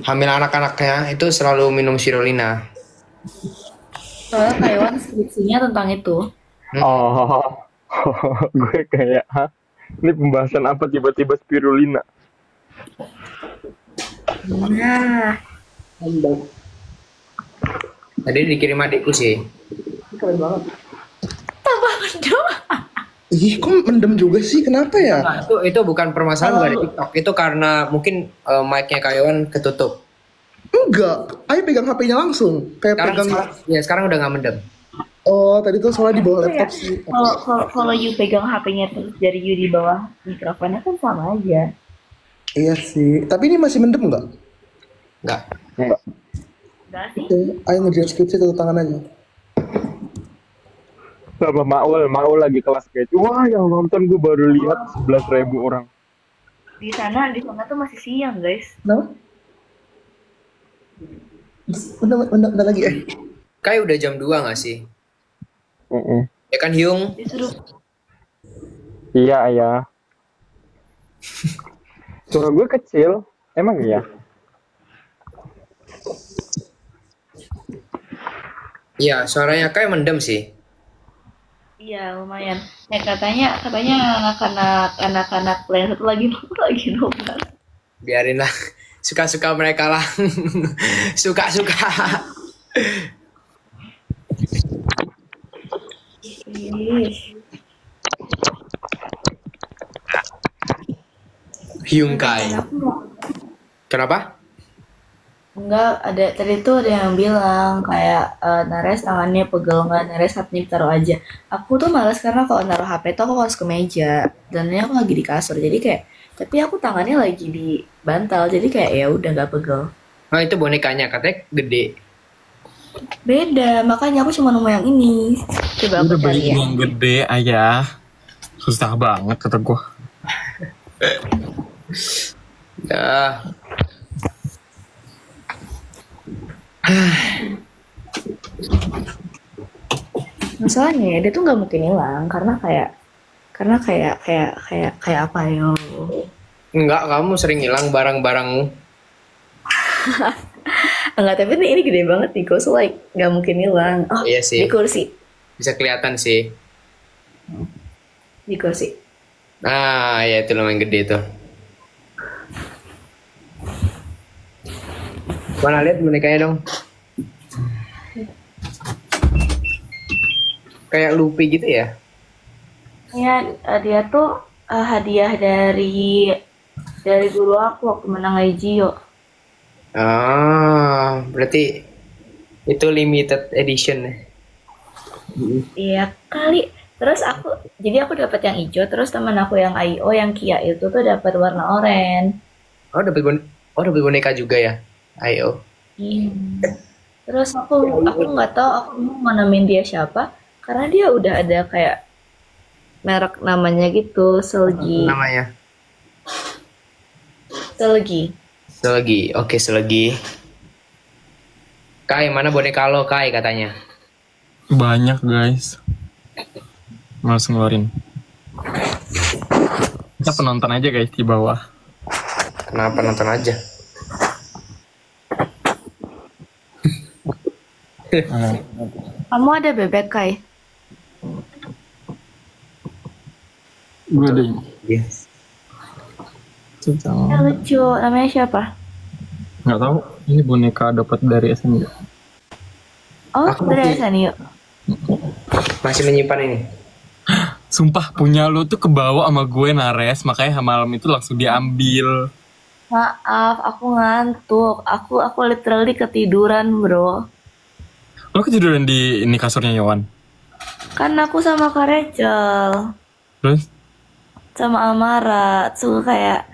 hamil anak-anaknya itu selalu minum Spirulina. Soalnya Taiwan skripsinya tentang itu. Oh, gue kayak, hah? Ini pembahasan apa tiba-tiba spirulina? Nah, Tadi dikirim adikku sih. keren banget. Tambah mendem. Ih, kok mendem juga sih? Kenapa ya? Nah, itu bukan permasalahan bukan di TikTok. Itu karena mungkin mic-nya Kayawan ketutup. Enggak, ayo pegang HP-nya langsung. Kayak pegang. Sekarang udah nggak mendem. Oh, tadi tuh soalnya di bawah Ya, laptop sih. kalau you pegang HP-nya terus dari you di bawah mikrofonnya kan sama aja. Iya sih. Tapi ini masih mendem nggak? Nggak. Enggak. Enggak sih. Oke, ayo ngerjain skripsi satu tangan aja. Sama Maul lagi kelas kayak, wah yang nonton gue baru lihat 11.000 orang. Di sana tuh masih siang, guys. Kenapa? Bentar lagi Kayak udah jam 2 nggak sih? Ya kan Hyung? Disuruh Iya, ayah. Suara gue kecil, emang iya? Iya, suaranya kayak mendem sih. iya, lumayan. Katanya anak-anak yang satu lagi nobar. Biarin lah. Suka-suka mereka lah. Suka-suka. Hyung Kai. Kenapa? Enggak, tadi tuh ada yang bilang kayak Nares tangannya pegel nggak, Nares HP-nya taruh aja. Aku tuh males karena kalau naruh HP tuh aku harus ke meja dan ini aku lagi di kasur jadi kayak tapi aku tangannya lagi di bantal jadi kayak ya udah nggak pegel. Oh itu bonekanya katanya gede. Beda, makanya aku cuma nemu yang ini. Coba aku Udah cari beli ya. yang gede ayah. Susah banget kata gue. Dah. Masalahnya dia tuh nggak mungkin hilang karena kayak apa yo? Enggak, kamu sering hilang barang-barangmu. Enggak, tapi ini gede banget nih, so like nggak mungkin hilang. Oh, Iya sih. di kursi, Bisa kelihatan sih. di kursi. Nah, ya itu lumayan gede tuh. Mana lihat bonekanya dong. Kayak Luffy gitu ya. Ya, dia tuh hadiah dari guru aku waktu menang Legio. Ah, berarti itu limited edition. Iya kali. Terus jadi aku dapat yang hijau, terus teman aku yang IO yang Kia itu tuh dapat warna oranye. Oh, dapat boneka juga ya. Ayo. Iya. Terus aku nggak tahu aku mau nemuin dia siapa, karena dia udah ada kayak merek namanya gitu, Selgi. Namanya. Selegi. Oke, Selegi. Kai, mana boneka lo, Kai katanya? Banyak guys. Males ngeluarin. Kita penonton aja guys di bawah. Kenapa nonton aja? Kamu ada bebek Kai? Gue ada ini. Yes. Ya, lucu. Namanya siapa? Nggak tahu. Ini boneka dapat dari SMU. Oh, Aku dari masih- Sanio. Masih menyimpan ini. Sumpah punya lu tuh kebawa sama gue Nares, makanya malam itu langsung diambil. Maaf, aku ngantuk. Aku literally ketiduran, bro. Lo ketiduran di ini kasurnya Yowan. Kan aku sama Kak Rachel, Terus sama Amara, tuh kayak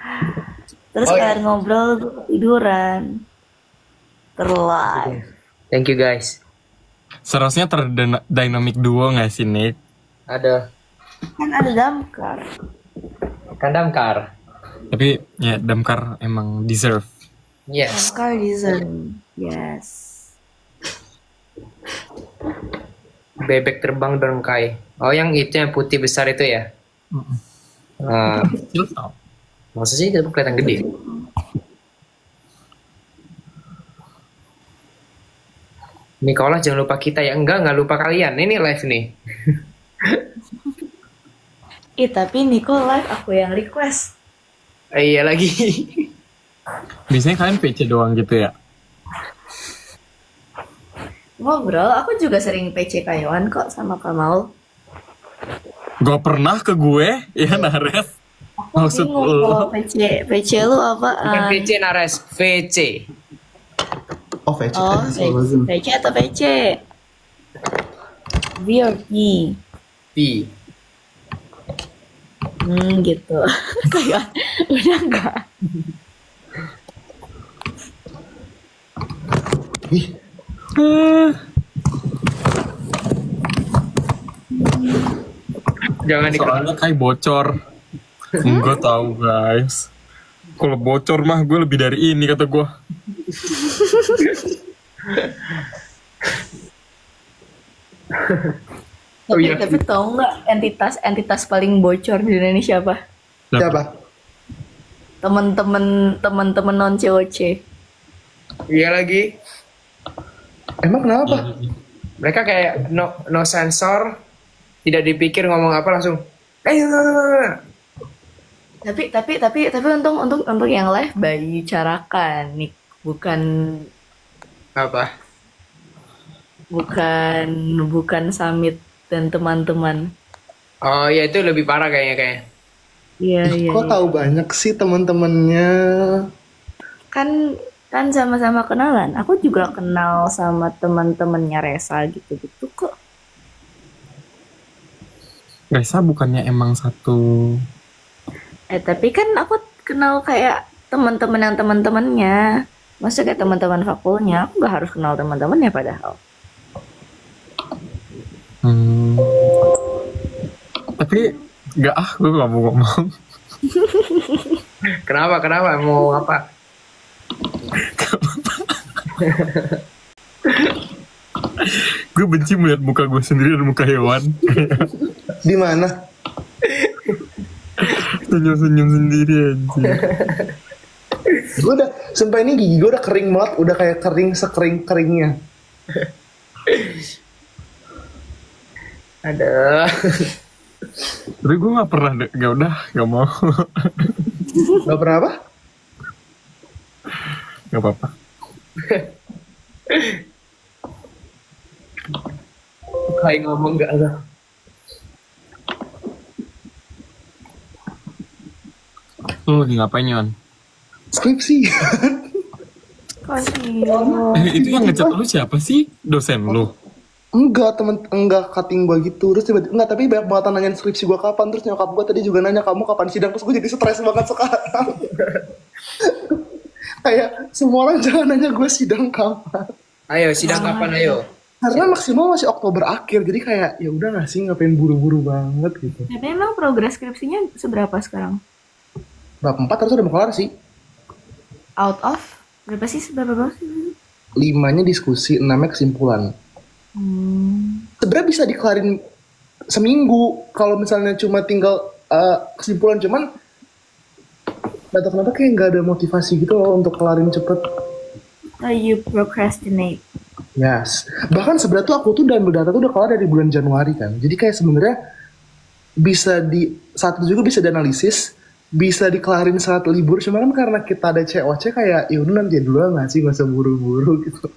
terus Oh, kalian iya. ngobrol gue ketiduran. Terlive. Thank you guys. seharusnya terdynamic duo nggak sih Nick? Ada Kan ada damkar. Damkar. Tapi ya Damkar emang deserve. Yes. Damkar deserve. Yes. Bebek terbang dan Kai. Oh, yang itu yang putih besar itu ya? Ah, Kecil tau. maksudnya itu kelihatan gede. Nicola jangan lupa kita ya. Enggak lupa kalian. Ini live nih. Tapi Nico live aku yang request. Iya lagi. Biasanya kalian PC doang gitu ya? Ngobrol, aku juga sering PC Kayuan kok sama Kamal. Gak pernah ke gue, ya Nares. Aku Maksud bingung lo? kalau PC lu Bukan apaan? VC Nares, VC. Oh, VC. Oh, VC atau VC? V or P? P. Gitu. Kayak udah enggak. Ih, Jangan dikeluarin. Soalnya kayak bocor. Enggak tahu guys. Kalau bocor mah gue lebih dari ini kata gue. Oh iya. Tapi tahu nggak entitas paling bocor di Indonesia apa? siapa? Temen-temen non COC. Iya lagi. Emang kenapa? Mereka kayak no sensor, tidak dipikir ngomong apa langsung. Tapi untuk yang live Bayu Carakan nih, Apa? bukan Samit dan teman-teman. Oh ya itu lebih parah kayaknya. Iya. Kok tahu banyak sih teman-temannya? Kan sama-sama kenalan. Aku juga kenal sama teman-temannya Resa gitu-gitu kok. Resa bukannya emang satu. Tapi kan aku kenal kayak teman-teman yang teman-temannya. Maksudnya kayak teman-teman fakulnya. Aku nggak harus kenal teman-temannya padahal. Tapi gue gak mau ngomong. Kenapa? Mau apa? Gue benci melihat muka gue sendiri dan muka hewan. Di mana? Senyum-senyum sendiri anjing. Gue udah, sumpah ini gigi gue udah kering banget, udah kayak kering sekering-keringnya. Ada. Tapi gue gak pernah deh. Gak mau. Gak pernah apa? Gak apa-apa. Kayak ngomong gak ada. Lu lagi ngapain Yon? Skripsi. Kasihan. Itu yang ngechat lu siapa sih? Dosen lu? Enggak cutting gue gitu. Terus tiba-tiba, enggak, tapi banyak banget nanyain skripsi gue kapan. Terus nyokap gue tadi juga nanya kamu kapan sidang. Terus gue jadi stres banget sekarang. Kayak semua orang jangan nanya gue sidang kapan. Ayo sidang kapan ayo? Karena maksimal masih Oktober akhir. Jadi kayak ya udah nggak sih, ngapain buru-buru banget gitu. Tapi emang progres skripsinya seberapa sekarang? Bab 4 harusnya udah mau kelar sih. Out of berapa sih? Seberapa sih? 5-nya diskusi, 6-nya kesimpulan. Sebenarnya bisa dikelarin seminggu kalau misalnya cuma tinggal kesimpulan, cuman nggak tahu kenapa kayak nggak ada motivasi gitu loh untuk kelarin cepet. You procrastinate. Yes, bahkan sebenarnya tuh aku tuh ambil data tuh udah kelar dari bulan Januari kan, jadi kayak sebenarnya bisa di saat itu juga bisa dianalisis, bisa dikelarin saat libur, cuma kan karena kita ada COC kayak ya udah nanti dulu nggak sih, nggak usah buru-buru gitu.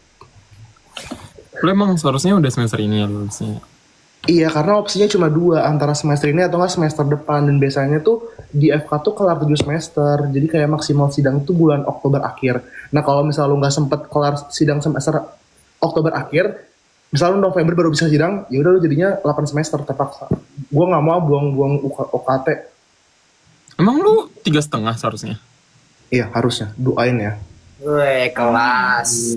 Lu emang seharusnya udah semester ini ya lulusnya? Iya, karena opsinya cuma 2, antara semester ini atau nggak semester depan. Dan biasanya tuh di FK tuh kelar 7 semester. Jadi kayak maksimal sidang tuh bulan Oktober akhir. Nah kalau misalnya lu nggak sempet kelar sidang semester Oktober akhir, misalnya lu November baru bisa sidang, ya udah lu jadinya 8 semester terpaksa. Gue nggak mau buang-buang UKT. Emang lu 3,5 seharusnya? Iya harusnya, doain ya. Weh kelas.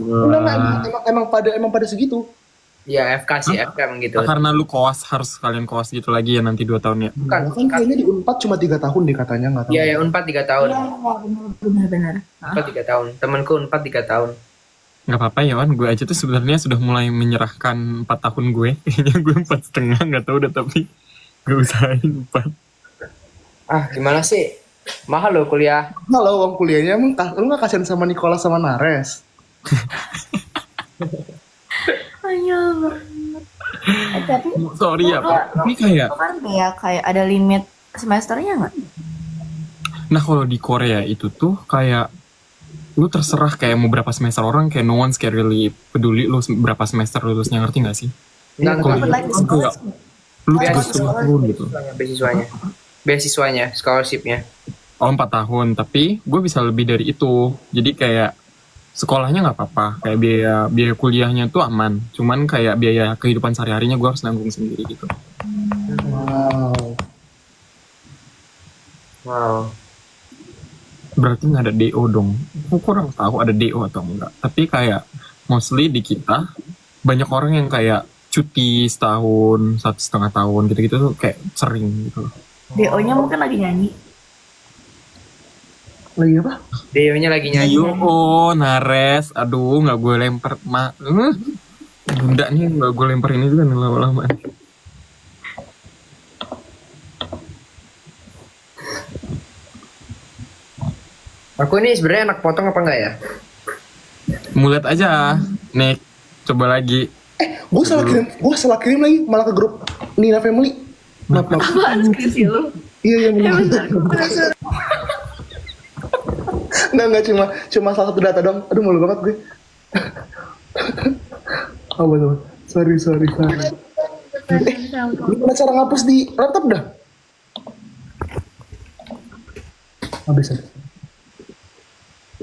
Emang pada segitu. Ya FK sih, FK emang gitu. Karena lu koas, harus kalian koas gitu lagi ya nanti 2 tahun ya? Bukan, Kan kayaknya di Unpad cuma 3 tahun deh katanya, nggak tahu. Iya ya Unpad 3 tahun. Benar-benar. Unpad 3 tahun. Temanku Unpad 3 tahun. Gak apa-apa ya Wan, gue aja tuh sebenarnya sudah mulai menyerahkan 4 tahun gue. Kayaknya gue 4,5, gak tahu udah, tapi gue usahain 4. Ah gimana sih? Mahal loh kuliah. Halo, uang kuliahnya emang lu nggak kasihan sama Nicola sama Nares? Hanya tapi Sorry ya Pak. Tapi kayak, itu kan kayak ada limit semesternya nggak? nah kalau di Korea itu tuh kayak lu terserah kayak mau berapa semester orang, kayak no one's kayak really peduli lu berapa semester lulusnya, ngerti gak sih? Nggak, Kalau But di like the Jepang kayak scholarship. lu Kayak 3 setengah tahun gitu. beasiswanya, scholarshipnya. Oh 4 tahun, tapi gue bisa lebih dari itu. Jadi kayak sekolahnya nggak apa-apa, kayak biaya kuliahnya tuh aman. Cuman kayak biaya kehidupan sehari-harinya gue harus nanggung sendiri gitu. Wow. Berarti nggak ada DO dong. Aku kurang tahu ada DO atau enggak. Tapi kayak mostly di kita banyak orang yang kayak cuti setahun, 1,5 tahun gitu-gitu tuh kayak sering gitu. DO-nya mungkin lagi nyanyi. Lagi apa? Deo-nya lagi nyanyi. Oh, Nares, aduh nggak gue lempar bunda nih nggak gue lempar ini juga nih lama-lama. Aku ini sebenarnya anak potong apa enggak ya? Mulet aja, Nick. Coba lagi. Gue salah kirim lagi malah ke grup Nina Family. Maaf. Apaan skripsi lu? Iya benar. Nggak cuma salah satu data dong. Aduh malu banget gue. Oh betul. Sorry. Gimana cara ngapus di laptop dah? Habis.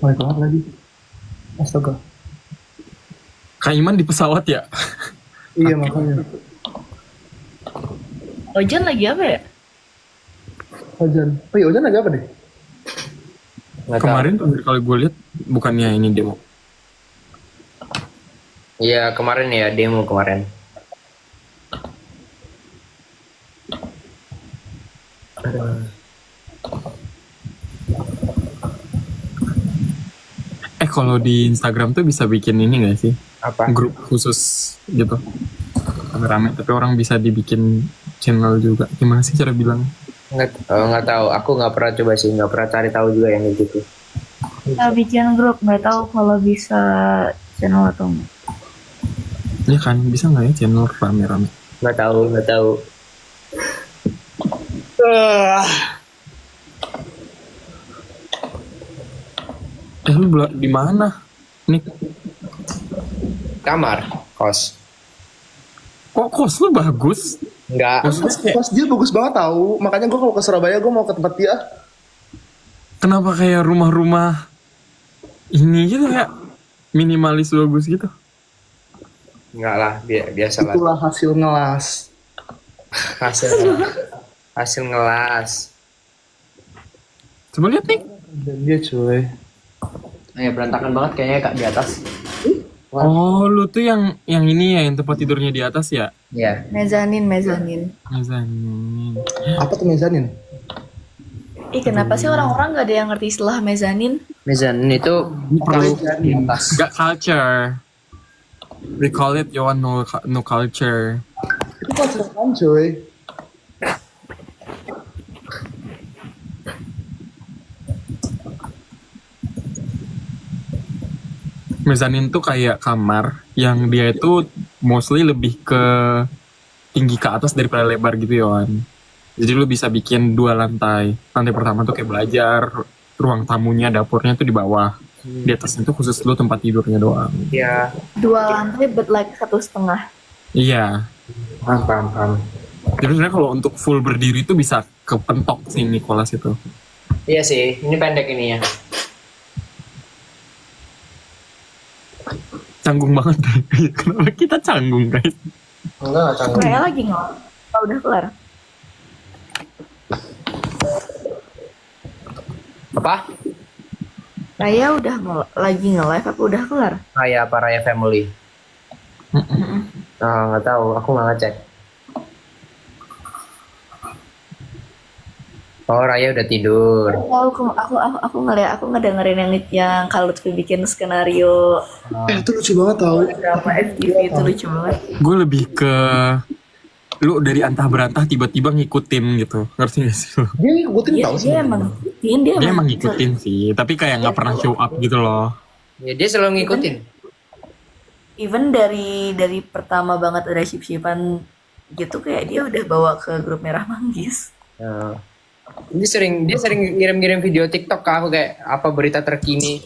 Baik banget lagi. Astaga. Kak Iman di pesawat ya? Iya makanya. Ojan lagi apa ya? Ojan. Oh iya Ojan lagi apa deh? Nggak tahu. Kemarin terakhir kali gue lihat bukannya ini demo. Iya kemarin ya, demo kemarin. Kalau di Instagram tuh bisa bikin ini gak sih? Apa? Grup khusus gitu. Rame, tapi orang bisa dibikin channel juga. Gimana sih cara bilang? Nggak tahu. Aku nggak pernah coba sih, nggak pernah cari tahu juga yang gitu. Kita bikin grup, nggak tahu kalau bisa channel atau enggak. Ya kan, bisa nggak ya channel rame-rame? Nggak tahu. Lu di mana? Nih, Kamar, kos. kok kos lu bagus? Nggak. Pas dia bagus banget tahu. Makanya gue kalau ke Surabaya gue mau ke tempat dia. Kenapa kayak rumah-rumah ini gitu kayak minimalis bagus gitu? Nggak lah, biasa lah. Itulah hasil ngelas. Hasil ngelas. Coba lihat nih. Dan dia cuy. Berantakan banget kayaknya Kak di atas. Oh, lu tuh yang ini ya, yang tempat tidurnya di atas ya? Iya. Mezanin. Mezanin. Apa tuh mezanin? Ih, kenapa sih orang-orang nggak ada yang ngerti istilah mezanin? Mezanin itu Perlu di atas. gak culture. We call it your no culture. Itu konsepan cuy. Mezanin tuh kayak kamar yang dia itu mostly lebih ke tinggi ke atas daripada lebar gitu Yohan. Jadi lu bisa bikin 2 lantai. Lantai pertama tuh kayak belajar, ruang tamunya, dapurnya tuh di bawah. Di atasnya tuh khusus lu tempat tidurnya doang. Iya. 2 lantai but like 1,5. Iya. Paham. Jadi sebenarnya kalau untuk full berdiri tuh bisa kepentok sih Nicholas itu. Iya sih, ini pendek ini ya. Canggung banget deh. Kenapa kita canggung guys? Enggak canggung. Kayak lagi nggak? Oh, udah kelar. Apa? Raya udah lagi nge-live apa udah kelar? Raya apa Raya Family? Nggak tahu, aku nggak ngecek. Oh Raya udah tidur. Aku ngeliat, aku ngedengerin yang kalau Lutfi bikin skenario Itu lucu banget tau. drama FTV itu lucu banget. Gue lebih ke lu dari antah berantah tiba-tiba ngikutin gitu, ngerti gak sih lu? Dia ngikutin tau sih. Dia emang ngikutin, Dia emang ngikutin sih, tapi kayak nggak pernah show up gitu loh. Ya dia selalu ngikutin. even dari pertama banget ada ship-shipan gitu kayak dia udah bawa ke grup Merah Manggis. Nah, dia sering ngirim-ngirim video TikTok ke aku kayak apa berita terkini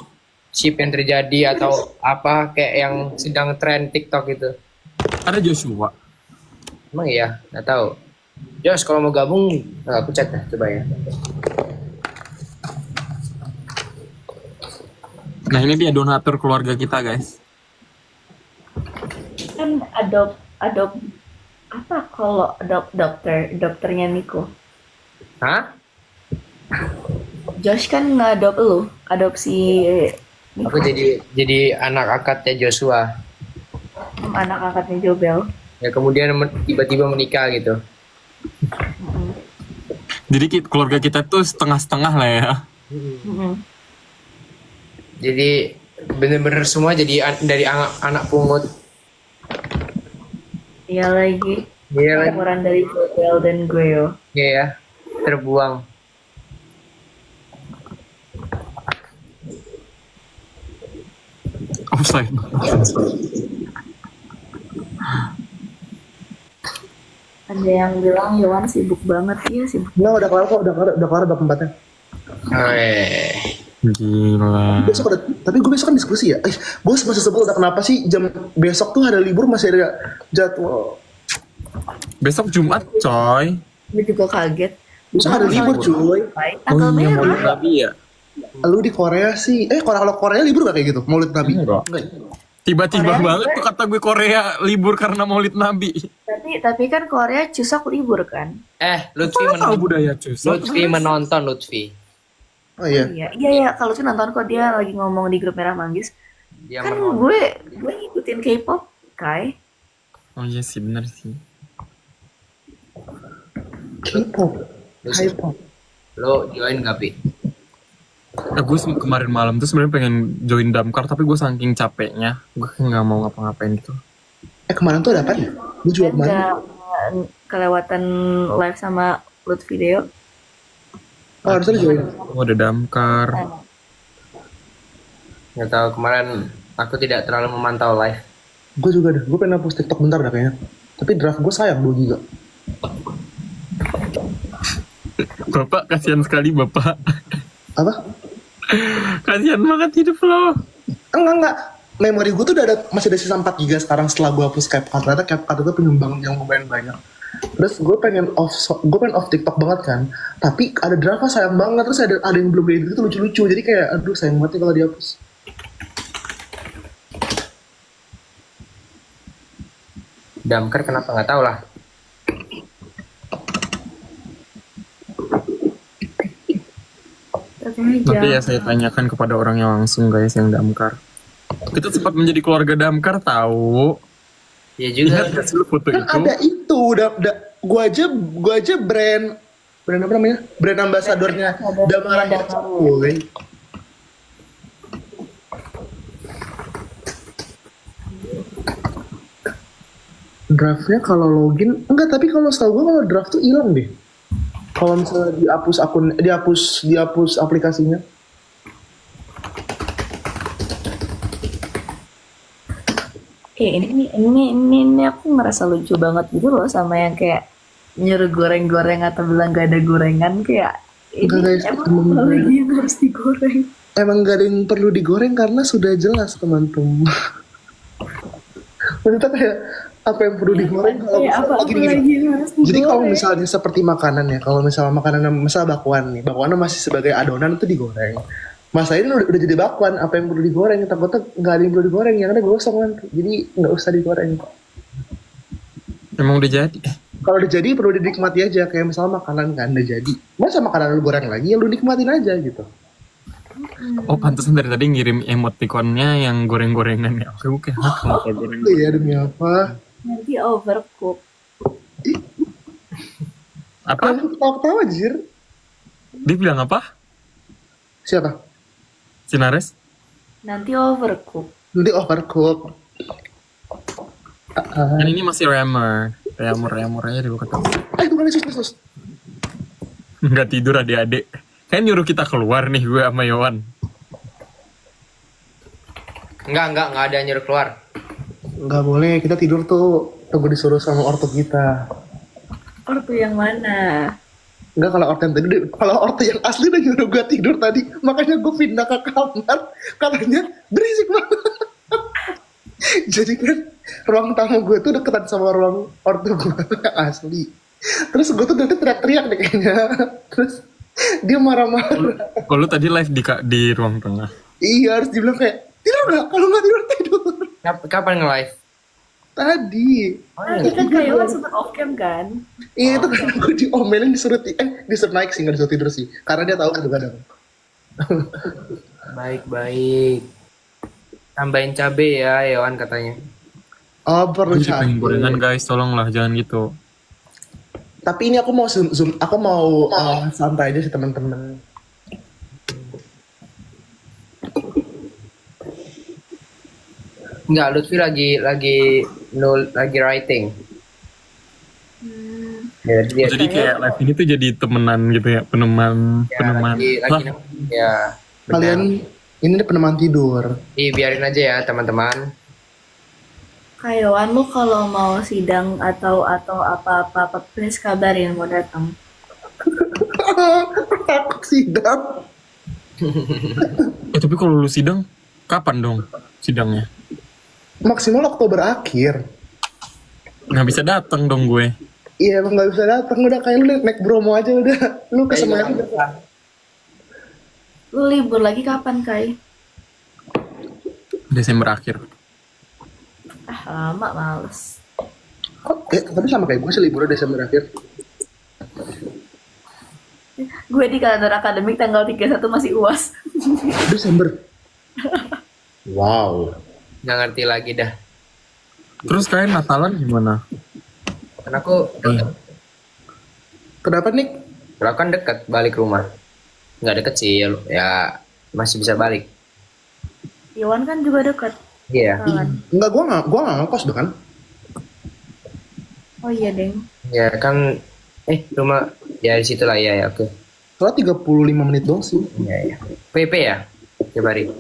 ship yang terjadi atau apa kayak yang sedang tren TikTok gitu. Ada Joshua. Emang iya, nggak tahu. Jos kalau mau gabung, aku chat dah coba ya. Nah ini dia donatur keluarga kita guys. Kan adop apa kalau dokternya Niko. Hah? Josh kan ngadop lu, adopsi Niko, Aku jadi anak angkatnya Joshua. anak angkatnya Jobel. Ya kemudian tiba-tiba menikah gitu. Jadi keluarga kita tuh setengah-setengah lah ya. Jadi bener-bener semua jadi dari anak pungut. Iya lagi. Iya lagi. Orang dari Jobel dan gue yo. Iya ya, terbuang. Offside. Ada yang bilang Yowan sibuk banget, iya sibuk. Nggak, udah kelar kok, udah kelar 24-nya. Gila. Besok ada, tapi gue besok kan diskusi ya. Gue masih sebel, udah kenapa sih jam besok tuh ada libur masih ada jadwal. Besok Jumat coy. Gue juga kaget. Besok ada libur cuy. Tanggal iya merah. Maulid Nabi ya. Lu di Korea sih, kalau Korea libur gak kayak gitu? Maulid Nabi? Enggak. Enggak. Tiba-tiba Korea banget tuh kata gue Korea libur karena Maulid Nabi. Tapi kan Korea Chuseok libur kan? Lutfi Kok tahu budaya Chuseok? Lutfi menonton Lutfi. Oh iya. Iya. Kalau tuh nonton kok dia lagi ngomong di grup Merah Manggis. Dia Kan menonton. gue ngikutin K-pop, Kai. Oh iya sih bener sih. K-pop. K-pop. Lo join gak Pi? Gue kemarin malam tuh sebenarnya pengen join Damkar tapi gue saking capeknya gue nggak mau ngapa-ngapain gitu. Kemarin tuh ada apa ya? Gue juga Kan kemarin. nggak kelewatan live sama Lutfi Deo. Oh, harusnya join. Oh ada Damkar. Nggak tahu kemarin aku tidak terlalu memantau live. Gue juga deh. Gue pengen hapus TikTok bentar dah kayaknya. Tapi draft gue sayang 2 giga. Bapak kasihan sekali bapak. Apa? Kasihan banget hidup lo. Enggak. Memori gue tuh udah masih ada sisa 4 giga sekarang setelah gue hapus CapCut. Ternyata CapCut itu penyumbang yang lumayan banyak. Terus gue pengen off TikTok banget kan. Tapi ada draftnya sayang banget. Terus ada yang belum diedit itu lucu-lucu. Jadi kayak aduh sayang banget nih kalau dihapus. Damkar kenapa nggak tahu lah. Nanti ya saya tanyakan kepada orangnya langsung guys yang Damkar. Kita sempat menjadi keluarga Damkar tahu. Ya juga. Lihat gak sih lu foto Kan itu? ada itu. Gue aja brand apa namanya? Brand ambasadornya Damar. Woi. Draftnya kalau login enggak, tapi kalau setahu gue kalau draft tuh hilang deh. Kalau misalnya dihapus aplikasinya. Ini aku ngerasa lucu banget gitu loh sama yang kayak nyuruh goreng-goreng atau bilang gak ada gorengan kayak Enggak, guys, emang emang apa lagi yang harus digoreng? Emang gak ada yang perlu digoreng karena sudah jelas teman-teman. Maksudnya kayak apa yang perlu digoreng kalau Kayak misalnya apa gini. lagi yang harus digoreng? Jadi kalau misalnya seperti makanan ya, kalau misalnya makanan misal bakwan masih sebagai adonan itu digoreng. Masa ini udah jadi bakwan, apa yang perlu digoreng? Takutnya nggak ada yang perlu digoreng, yang ada gosong kan. Jadi nggak usah digoreng kok. Emang udah jadi. Kalau udah jadi perlu dinikmati aja, kayak misalnya makanan kan udah jadi. Masa makanan lu goreng lagi, ya lu nikmatin aja gitu. Oh pantesan dari tadi ngirim emoticonnya yang goreng-gorengan ya. Oke, kenapa goreng? Iya demi apa? Nanti overcook. Apa? Kamu ketawa-ketawa anjir. Dia bilang apa? Siapa? Sinares? Nanti overcook. Nanti overcook. Kan ini masih rammer aja dulu kata. Itu kan Yesus. Nggak tidur adik-adik. Kan nyuruh kita keluar nih gue sama Yowan. Enggak ada yang nyuruh keluar. Nggak boleh, kita tidur tuh tunggu disuruh sama ortu kita. Ortu yang mana? Enggak, kalau ortu yang asli udah nyuruh gue tidur tadi, makanya gue pindah ke kamar, katanya berisik banget. Jadi kan ruang tamu gue tuh deketan sama ruang ortu gue yang asli. Terus gue tuh nanti teriak-teriak deh kayaknya. Terus dia marah-marah. Oh, lu tadi live di ruang tengah. Iya, harus dibilang kayak tidur nggak? Kalau nggak tidur. Kapan nge-live? Tadi. Tadi kan kayak sempat off cam kan? Iya, itu kan gue diomelin disuruh naik sih, nggak disuruh tidur sih. Karena dia tahu kadang-kadang. Baik. Tambahin cabe ya, Yohan katanya. Oh, perlu Gue juga pengen cabai. gorengan guys, tolonglah jangan gitu. Tapi ini aku mau zoom, aku mau santai aja sih teman-teman. Enggak, Lutfi lagi writing. Ya, dia Jadi kayak live ini tuh jadi temenan gitu ya, peneman. lagi Hah? ya. Benar. Kalian ini peneman tidur. Biarin aja ya teman-teman. Kayawan lu kalau mau sidang atau apa-apa please kabarin mau datang. Takut sidang. Tapi kalau lu sidang, kapan dong sidangnya? Maksimal Oktober akhir. Nggak bisa datang dong gue. Iya, emang nggak bisa datang, udah kayak lu naik Bromo aja udah. Lu ke Semarang. Lu libur lagi kapan, Kai? Desember akhir. Lama males. Kok tapi sama kayak gue sih liburnya Desember akhir. Gue di kalender akademik tanggal 31 masih UAS. Desember. Wow. Nggak ngerti lagi dah. Terus kalian Natalan gimana? Kan aku Kenapa nih? kalau kan dekat balik rumah. Nggak deket sih, ya masih bisa balik. Iwan kan juga dekat. Iya. Enggak, gua nggak ngekos kan? Oh iya, Deng. Ya kan, rumah ya di situ lah ya, oke. Soalnya 35 menit doang sih. Iya. PP ya, tiap hari.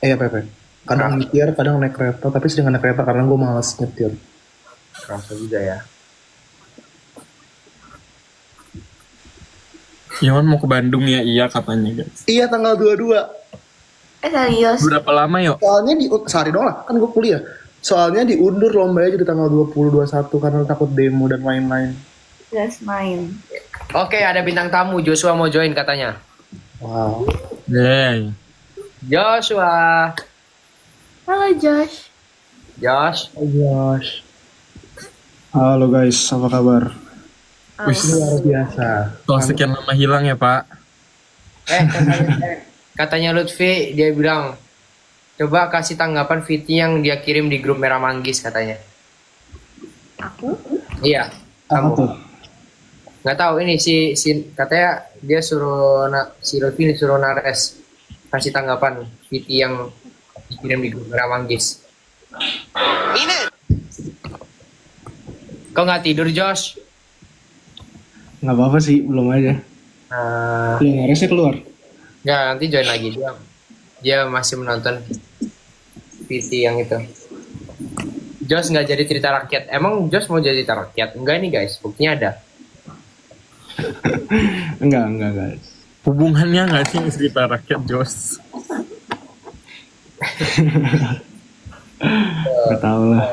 Iya, Pepe. Kadang nyetir, kadang naik kereta, tapi sering naik kereta karena gue malas nyetir. Kerasa juga ya. Yaman mau ke Bandung ya, iya katanya guys. Iya, tanggal 22. Serius? Berapa lama yuk? Soalnya sehari doang lah, kan gue kuliah. Soalnya diundur lombanya jadi tanggal 20-21 karena takut demo dan lain-lain. Gas main. Oke, ada bintang tamu, Joshua mau join katanya. Wow. Yeay. Joshua. Halo, Josh. Josh. Oh gosh. Halo guys, apa kabar? Wih, Luar biasa. setelah sekian lama hilang ya Pak. Katanya Lutfi, dia bilang, coba kasih tanggapan VT yang dia kirim di grup Merah Manggis katanya. Aku? Iya, Apa kamu. tuh? Nggak tahu ini si katanya dia suruh si Lutfi suruh Nares kasih tanggapan VT yang dikirim di grup Merah Manggis. Kok nggak tidur, Josh? Nggak apa-apa sih, belum aja. Belum harusnya keluar. Ya nanti join lagi dia masih menonton VT yang itu. Josh nggak jadi cerita rakyat. Emang Josh mau jadi cerita rakyat? Enggak nih guys, buktinya ada. Enggak guys. Hubungannya nggak sih cerita rakyat Jos? Nggak tahu lah.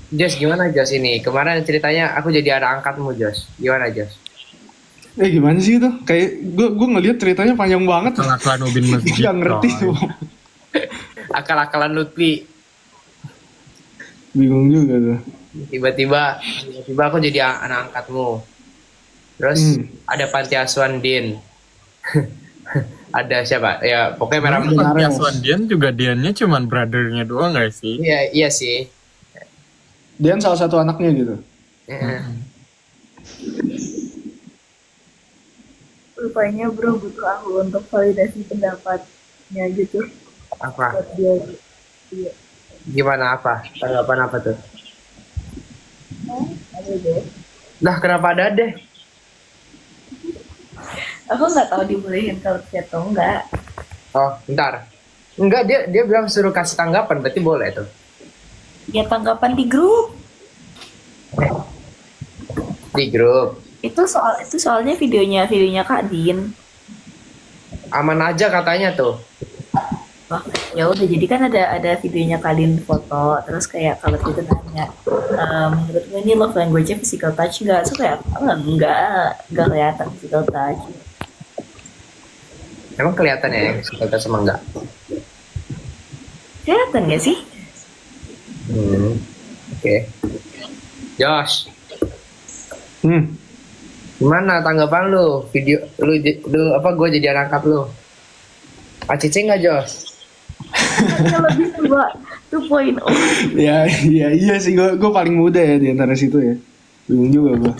Josh gimana Josh ini? Kemarin ceritanya aku jadi ada angkatmu Josh. Gimana Josh? Gimana sih itu? Kayak gue ngeliat ceritanya panjang banget. Akal-akalan Ubin Masjid. Nggak ngerti coy. tuh. Akal-akalan Lutfi. Bingung juga tuh. Tiba-tiba aku jadi anak angkatmu. Terus ada panti asuhan Din. Ada siapa? Ya pokoknya merah. Panti asuhan Dian juga Diannya cuman brothernya doang gak sih? Iya sih. Dian salah satu anaknya gitu. Rupanya bro butuh aku untuk validasi pendapatnya gitu. Apa? Buat dia. Iya. Gimana apa? Tanggapan apa tuh? Ada deh. Nah kenapa ada deh? Aku nggak tahu dibolehin kalau atau enggak. Oh bentar. Enggak dia bilang suruh kasih tanggapan berarti boleh tuh. Ya tanggapan di grup. Di grup. Itu soalnya videonya Kak Din. Aman aja katanya tuh. Wah, ya udah jadi kan ada videonya Kak Din foto, terus kayak kalau itu nanya, menurut gue ini love language-nya physical touch nggak? So kayak enggak kelihatan physical touch. Emang kelihatan ya yang suka sama enggak? Kelihatan nggak sih? Oke. Josh, Hmm. gimana tanggapan lu? Video lu apa gue jadi anak angkat lu? ACC nggak Josh? Yang lebih tua 2.0. Iya sih, gue paling muda ya di antara situ ya. Bingung juga gue.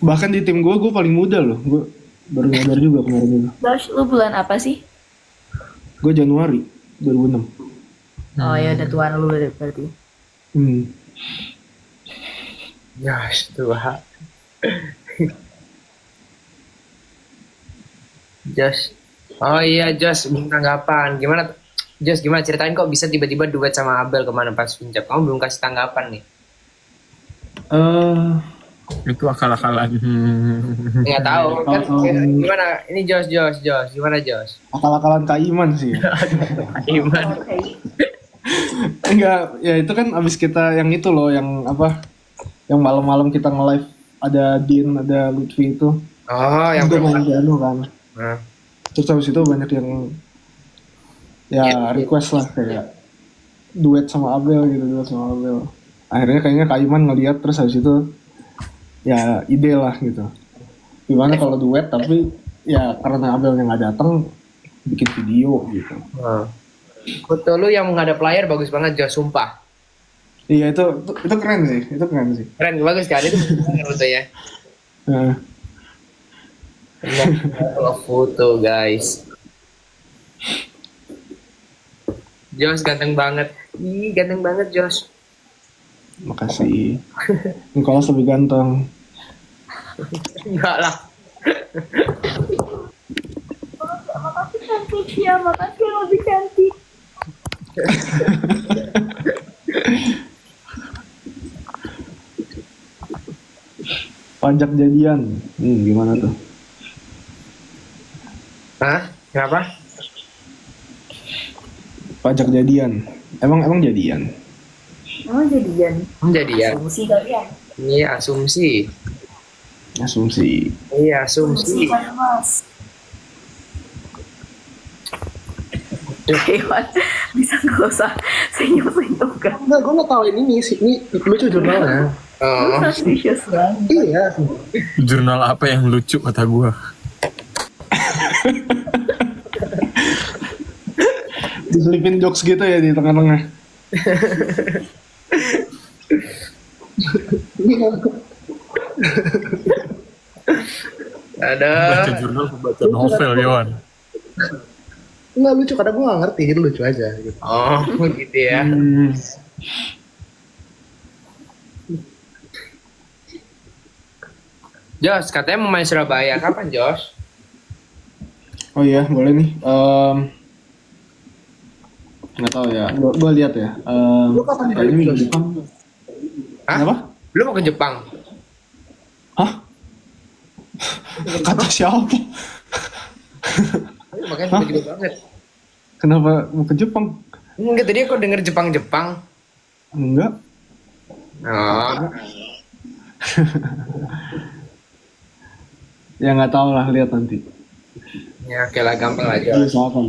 Bahkan di tim gue paling muda loh. Gue baru nyadar juga kemarin itu. Josh, lu bulan apa sih? Gue Januari 2006. Oh ya udah tuan lu berarti. Josh, tua. Josh. Oh iya Josh, tanggapan. Gimana Josh, gimana ceritain kok bisa tiba-tiba duet sama Abel kemana pas pinjam? Kamu belum kasih tanggapan nih. Itu akal-akalan. Nggak tahu kan gimana? Ini Josh, gimana Josh? Akal-akalan Kak Iman sih. Iman. Enggak, ya itu kan abis kita yang itu loh, yang apa? Yang malam-malam kita nge-live ada Din, ada Lutfi itu. Oh, yang udah main piano kan. Nah. Terus habis itu banyak yang request lah kayak duet sama Abel. Akhirnya kayaknya Kak Iman ngeliat, terus habis itu ya ide lah gitu. Gimana kalau duet tapi ya karena Abelnya nggak datang bikin video gitu. Foto lu yang menghadap layar bagus banget Josh, sumpah. Iya itu keren sih, Keren, bagus kan itu fotonya. Foto guys. Josh ganteng banget. Ih, ganteng banget Josh. Makasih. Nicholas lebih ganteng. Enggak lah. Makasih cantik ya, makasih yang lebih cantik. Pajak jadian. Gimana tuh? Hah? Kenapa? Pajak jadian. Emang jadian? Emang jadian? Jadian. Asumsi kali ya? Iya, asumsi. Iya, asumsi. Kan, Mas. Hewan, bisa nggak usah senyum-senyum kan? Enggak, gue nggak tahu ini lucu jurnalnya. Oh. Suspicious banget. Iya. Jurnal apa yang lucu kata gua? Diselipin jokes gitu ya di tengah-tengah. Ada. Baca jurnal, baca novel, Yohan. Enggak lucu, karena gue nggak ngerti, jadi lucu aja gitu. Oh, gitu ya. Josh, katanya mau main Surabaya. Kapan, Josh? Oh iya, boleh nih. Nggak tahu ya. Gua lihat ya. Lu kapan kayaknya minggu balik, depan. Hah? Kenapa? Lu mau ke Jepang? Hah? Kata siapa? Makanya tiba-tiba banget. Kenapa mau ke Jepang? Enggak, tadi aku denger Jepang. Enggak. Oh. Ya nggak tahu lah, lihat nanti. Ya, oke lah, gampang aja. Misalkan.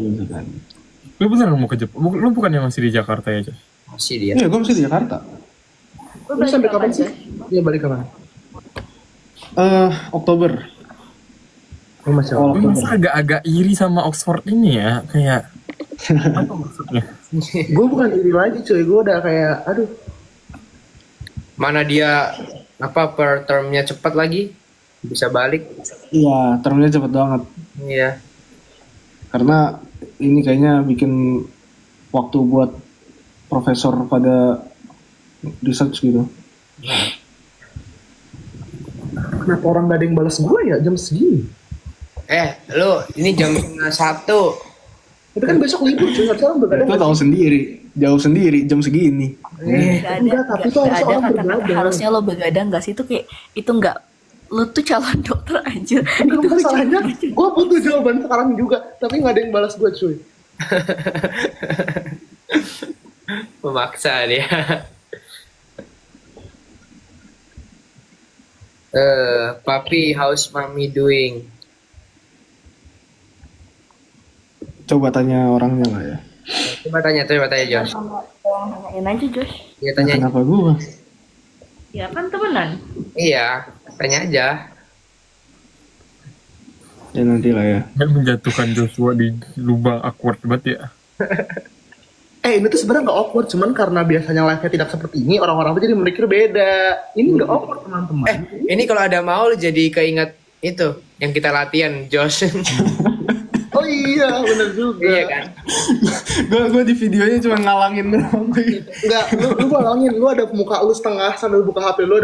Lu beneran mau ke Jepang? Lu bukan yang masih di Jakarta ya, Josh? Masih dia. Iya, gue masih di Jakarta. Lu sampai kapan sih? Iya, balik kapan? Oktober. Oh, masih Oh, Lu masa agak-agak iri sama Oxford ini ya? Kayak apa maksudnya? Gue bukan iri lagi cuy, gue udah kayak, aduh. Mana dia per termnya cepat lagi? Bisa balik. Iya, termnya cepet banget. Iya. Karena ini kayaknya bikin waktu buat profesor pada research gitu. Kenapa orang gak ada yang balas gue ya jam segini? Lu ini jam 1. Itu kan besok libur cuy, harusnya orang begadang. Itu tahu sendiri, jauh sendiri jam segini. Nggak ada, Enggak, tapi tuh nggak harusnya ada orang kata-kata begadang. harusnya lo begadang nggak sih? Itu kayak itu nggak, lo tuh calon dokter aja. Enggak, Itu masalahnya gue butuh jawaban sekarang juga, tapi nggak ada yang balas gue cuy. Memaksa dia. Papi, how's mommy doing? Coba tanya orangnya lah ya. Coba tanya Josh. Tanyain aja Josh. Dia Nah, tanya. kenapa gua? Ya kan temenan. Iya, tanya aja. Ya nanti lah ya. Kan menjatuhkan Joshua di lubang awkward banget ya. Ini tuh sebenarnya nggak awkward, cuman karena biasanya live-nya tidak seperti ini, orang-orang tuh jadi mikir beda. Ini nggak awkward teman-teman. Ini kalau ada mau lu jadi keinget itu yang kita latihan, Josh. Oh iya, bener juga. Iya kan? Gua di videonya cuma ngalangin doang. Enggak, lu bayangin, lu ada muka lu setengah sambil buka HP lu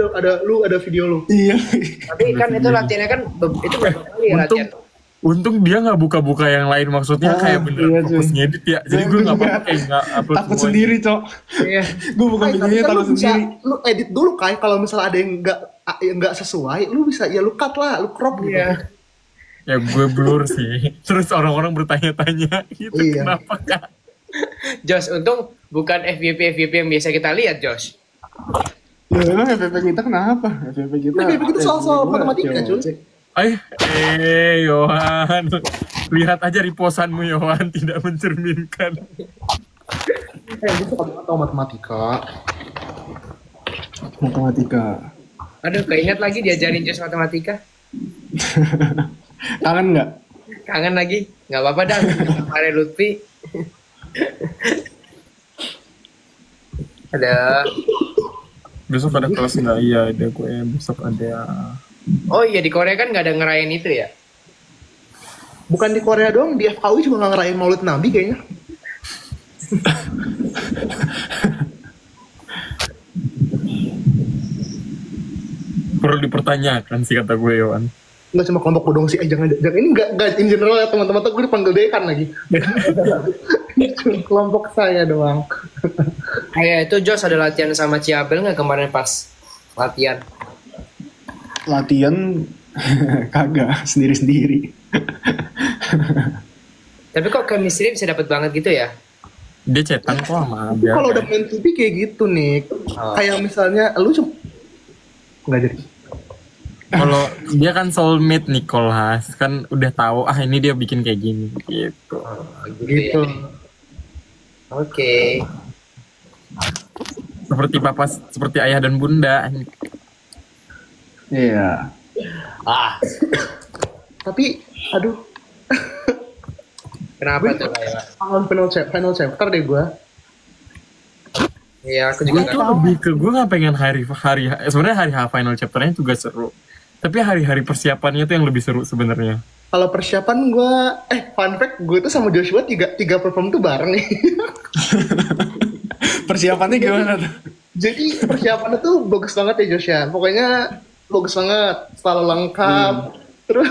ada video lu. Iya. Tapi kan itu latihannya kan itu berapa kali ya latihan? Untung dia nggak buka-buka yang lain, maksudnya kayak bener iya, fokus cuy. ngedit ya. Jadi gue nggak apa-apa kayak nggak upload Takut semuanya. sendiri, Cok. Iya. Gue buka Tapi videonya kan takut lu bisa, sendiri. lu edit dulu Kai, kalau misalnya ada yang nggak sesuai, lu bisa ya lu cut lah, lu crop gitu. Iya. Ya gue blur sih. Terus orang-orang bertanya-tanya gitu, Iya. kenapa Kak? Josh, untung bukan FYP yang biasa kita lihat, Josh. Ya emang FVP kita kenapa? FVP kita. FVP kita soal-soal gua matematika, cewek. cuy. Yohan, lihat aja riposanmu Yohan, tidak mencerminkan. Gue suka banget tau matematika. Matematika. Aduh, keinget lagi diajarin Josh matematika. Kangen nggak? Kangen lagi? Nggak apa-apa dah, kemarin Lutfi. Ada. Besok ada kelas nggak? Iya, ada gue. Besok ada. Oh iya, di Korea kan nggak ada ngerayain itu ya? Bukan di Korea doang, di FKUI juga nggak ngerayain Maulid Nabi kayaknya. Perlu dipertanyakan sih kata gue Yohan. Nggak cuma kelompok bodong sih, jangan ini nggak in general ya teman-teman, tuh gue dipanggil dekan lagi. Ini cuma kelompok saya doang. Kayak itu Josh ada latihan sama Ciabel nggak kemarin pas latihan? Latihan kagak sendiri-sendiri. Tapi kok chemistry bisa dapet banget gitu ya? Dia cetan kok sama Abel. Kalau udah main TV kayak gitu nih, kayak misalnya lu cuma nggak jadi. Kalau dia kan soulmate Nicholas, kan udah tahu ini dia bikin kayak gini gitu. Gitu. Ya. Oke. Seperti papa, seperti ayah dan bunda. Iya. Tapi, aduh, Kenapa tuh kayak? final chapter deh gue. Iya, aku Gue juga tuh lebih ke gue nggak pengen hari sebenarnya hari final chapternya juga seru. Tapi hari-hari persiapannya tuh yang lebih seru sebenarnya. Kalau persiapan gue, fun fact, gue tuh sama Joshua tiga perform tuh bareng nih. Persiapannya gimana tuh? Jadi persiapannya tuh bagus banget ya Joshua. Pokoknya bagus banget, selalu lengkap. Terus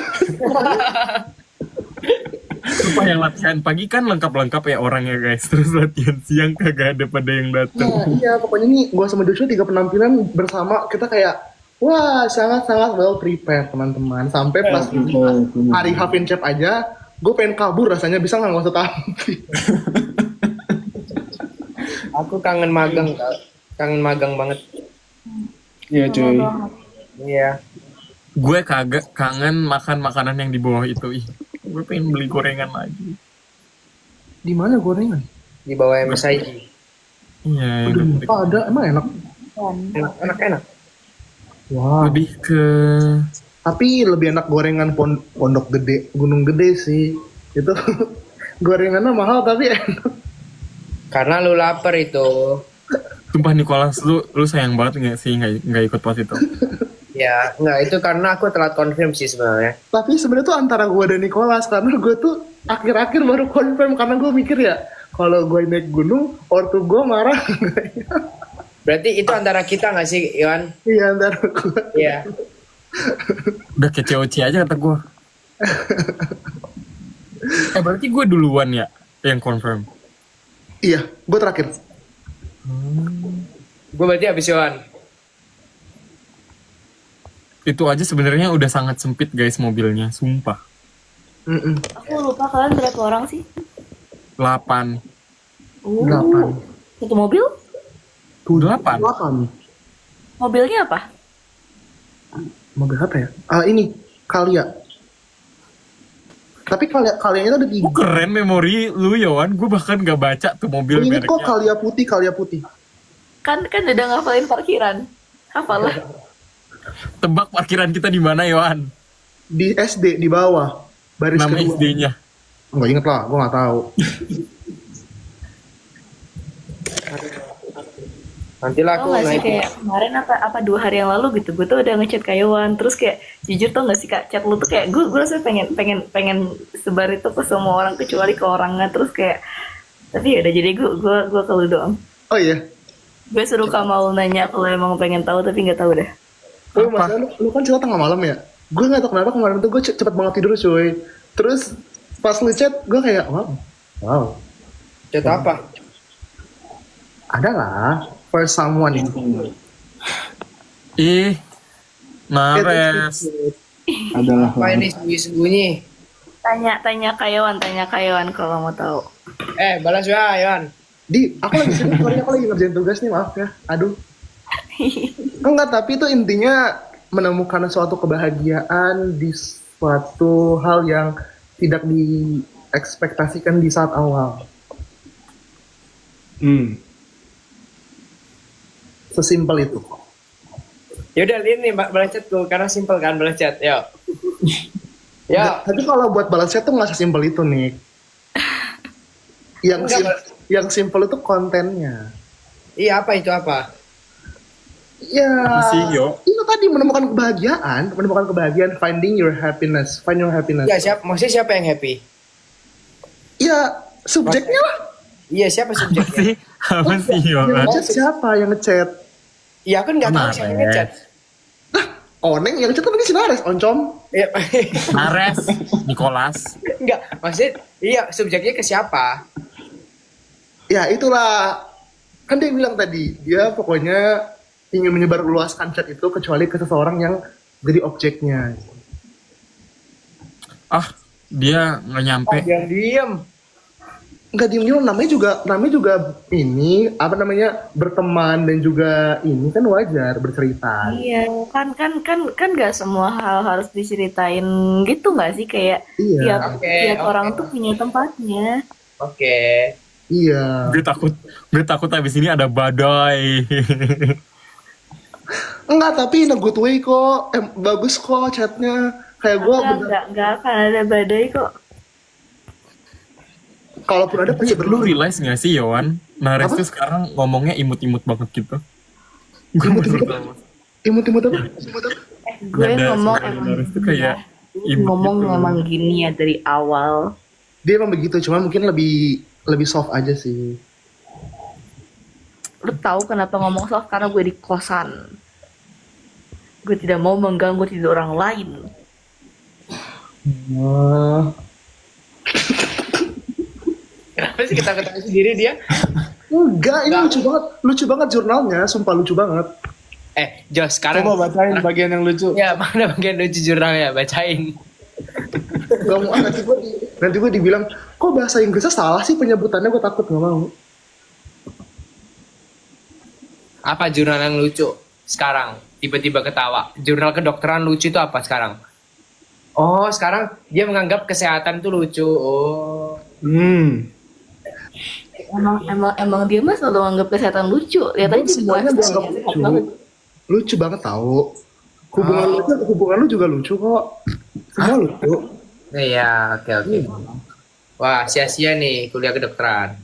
Sumpah yang latihan pagi kan lengkap-lengkap ya orangnya guys. Terus latihan siang kagak ada pada yang datang. nah, iya pokoknya nih gue sama Joshua 3 penampilan bersama, kita kayak wah sangat-sangat well prepared teman-teman. Sampai pas hari Hafin Chap aja, gue pengen kabur rasanya, bisa nggak usah tampil. aku kangen magang, Kak. Kangen magang banget. Iya cuy. Iya. Gue kagak kangen makan makanan yang di bawah itu. Ih, gue pengen beli gorengan lagi. Di mana gorengan? Di bawah MSIG. Iya, yang detik. Oh ada, emang enak. Enak. Wah. Lebih ke Tapi lebih enak gorengan Pondok Gede, Gunung Gede sih. Itu gorengannya mahal tapi enak. Karena lu lapar itu. sumpah Nicholas, lu sayang banget nggak sih nggak ikut pas itu? Ya, enggak, itu karena aku telat confirm sih sebenarnya. Tapi sebenarnya tuh antara gue dan Nicholas, karena gue tuh akhir-akhir baru confirm, karena gue mikir ya kalau gue naik gunung, ortu gue marah. Berarti itu antara kita nggak sih, Iwan? Iya, antara gue. Iya. Udah ke COC aja kata gue. Berarti gue duluan ya yang confirm. Iya, gue terakhir. Gue berarti habis Yohan. Itu aja sebenarnya udah sangat sempit guys mobilnya, sumpah. Aku lupa kalian berapa orang sih? 8. 8. Satu mobil? 8. 8. Mobilnya apa? Mobil apa ya? Ini Kalia. Tapi Kalianya itu ada di. Keren memori lu Yohan, gue bahkan gak baca tuh mobil Ini kok mereknya. Kalia putih. Kan udah ngafalin parkiran. Hafal lah. Tebak parkiran kita di mana Yohan? Di SD di bawah. Baris Nama kedua. SD-nya. Nggak inget lah, gue nggak tahu. Nanti lah Tau aku gak sih naik. kayak kemarin apa 2 hari yang lalu gitu, gue tuh udah ngechat Kayawan, terus kayak jujur tau gak sih kak, chat lu tuh kayak gue rasanya pengen sebar itu ke semua orang kecuali ke orangnya, terus kayak tapi ya udah jadi gue ke lu doang. Oh iya. Gue suruh Kamal nanya kalau emang pengen tahu tapi nggak tahu dah. Oh masalah lu kan cerita tengah malam ya. Gue nggak tahu kenapa kemarin tuh gue cepet banget tidur cuy. Terus pas lu chat gue kayak wow. Chat apa? Ada lah. For someone. Ih, Nares. Adalah. Apa ini sembunyi-sembunyi? Tanya Kayawan kalau mau tahu. Balas ya Yohan. Aku lagi sibuk, sorry aku lagi ngerjain tugas nih, maaf ya. Aduh. Enggak, tapi itu intinya menemukan suatu kebahagiaan di suatu hal yang tidak diekspektasikan di saat awal. Sesimpel itu. Ya udah lihat nih balas chat tuh karena simpel kan balas chat. Yo. Ya. Tapi kalau buat balas chat tuh nggak sesimpel itu nih. Yang simpel itu kontennya. Iya apa itu apa? Ya. Apa sih, Yo? Itu tadi menemukan kebahagiaan, find your happiness. Ya maksudnya siapa yang happy? Ya, subjeknya lah. Iya siapa Apa subjeknya? sih? Apa sih Yang Yohan? ngechat siapa yang ngechat? Iya kan nggak tahu siapa yang ngechat. Oneng yang ngechat kan ini si Nares, oncom. Iya. Nares, Nicholas. Enggak, maksudnya iya subjeknya ke siapa? Ya itulah. Kan dia bilang tadi, dia pokoknya ingin menyebarluaskan chat itu kecuali ke seseorang yang jadi objeknya. Ah, dia nggak nyampe. Yang diem. Enggak diem-diem, namanya juga ini apa namanya berteman dan juga ini kan wajar bercerita. Iya, kan nggak semua hal harus diceritain gitu nggak sih, kayak Iya. tiap orang tuh punya tempatnya. Oke. Iya. Gue takut habis ini ada badai. Enggak, tapi in a good way kok. Bagus kok chatnya. Kayak gue Nggak akan ada badai kok. kalaupun ada pasti Lu realize gak sih Yohan? Nares Apa? tuh sekarang ngomongnya imut-imut banget gitu. Gue Imut-imut baru apa? tahu. Imut-imut apa? Gue Nada ngomong suara emang Nares tuh kayak gini ya. imut Ngomong gitu. emang gini ya dari awal. Dia emang begitu, cuma mungkin lebih soft aja sih. Lu tahu kenapa ngomong soft? Karena gue di kosan. Gue tidak mau mengganggu tidur orang lain. Kenapa sih ketawa-ketawa sendiri dia? Enggak, ini lucu banget jurnalnya, sumpah lucu banget. Jos sekarang. Coba bacain bagian yang lucu. Ya mana bagian lucu jurnalnya bacain. Gak mau, nanti gue dibilang, kok bahasa Inggrisnya salah sih penyebutannya, gue takut gak mau. Apa jurnal yang lucu sekarang? Tiba-tiba ketawa. Jurnal kedokteran lucu itu apa sekarang? Oh sekarang dia menganggap kesehatan itu lucu. Oh. Emang dia mah selalu anggap kesehatan lucu. Lihat aja Semuanya semua dianggap sehat lucu. banget. Lucu banget tau. Hubungan lu juga lucu kok. Semua lucu. Iya oke. Wah sia-sia nih kuliah kedokteran.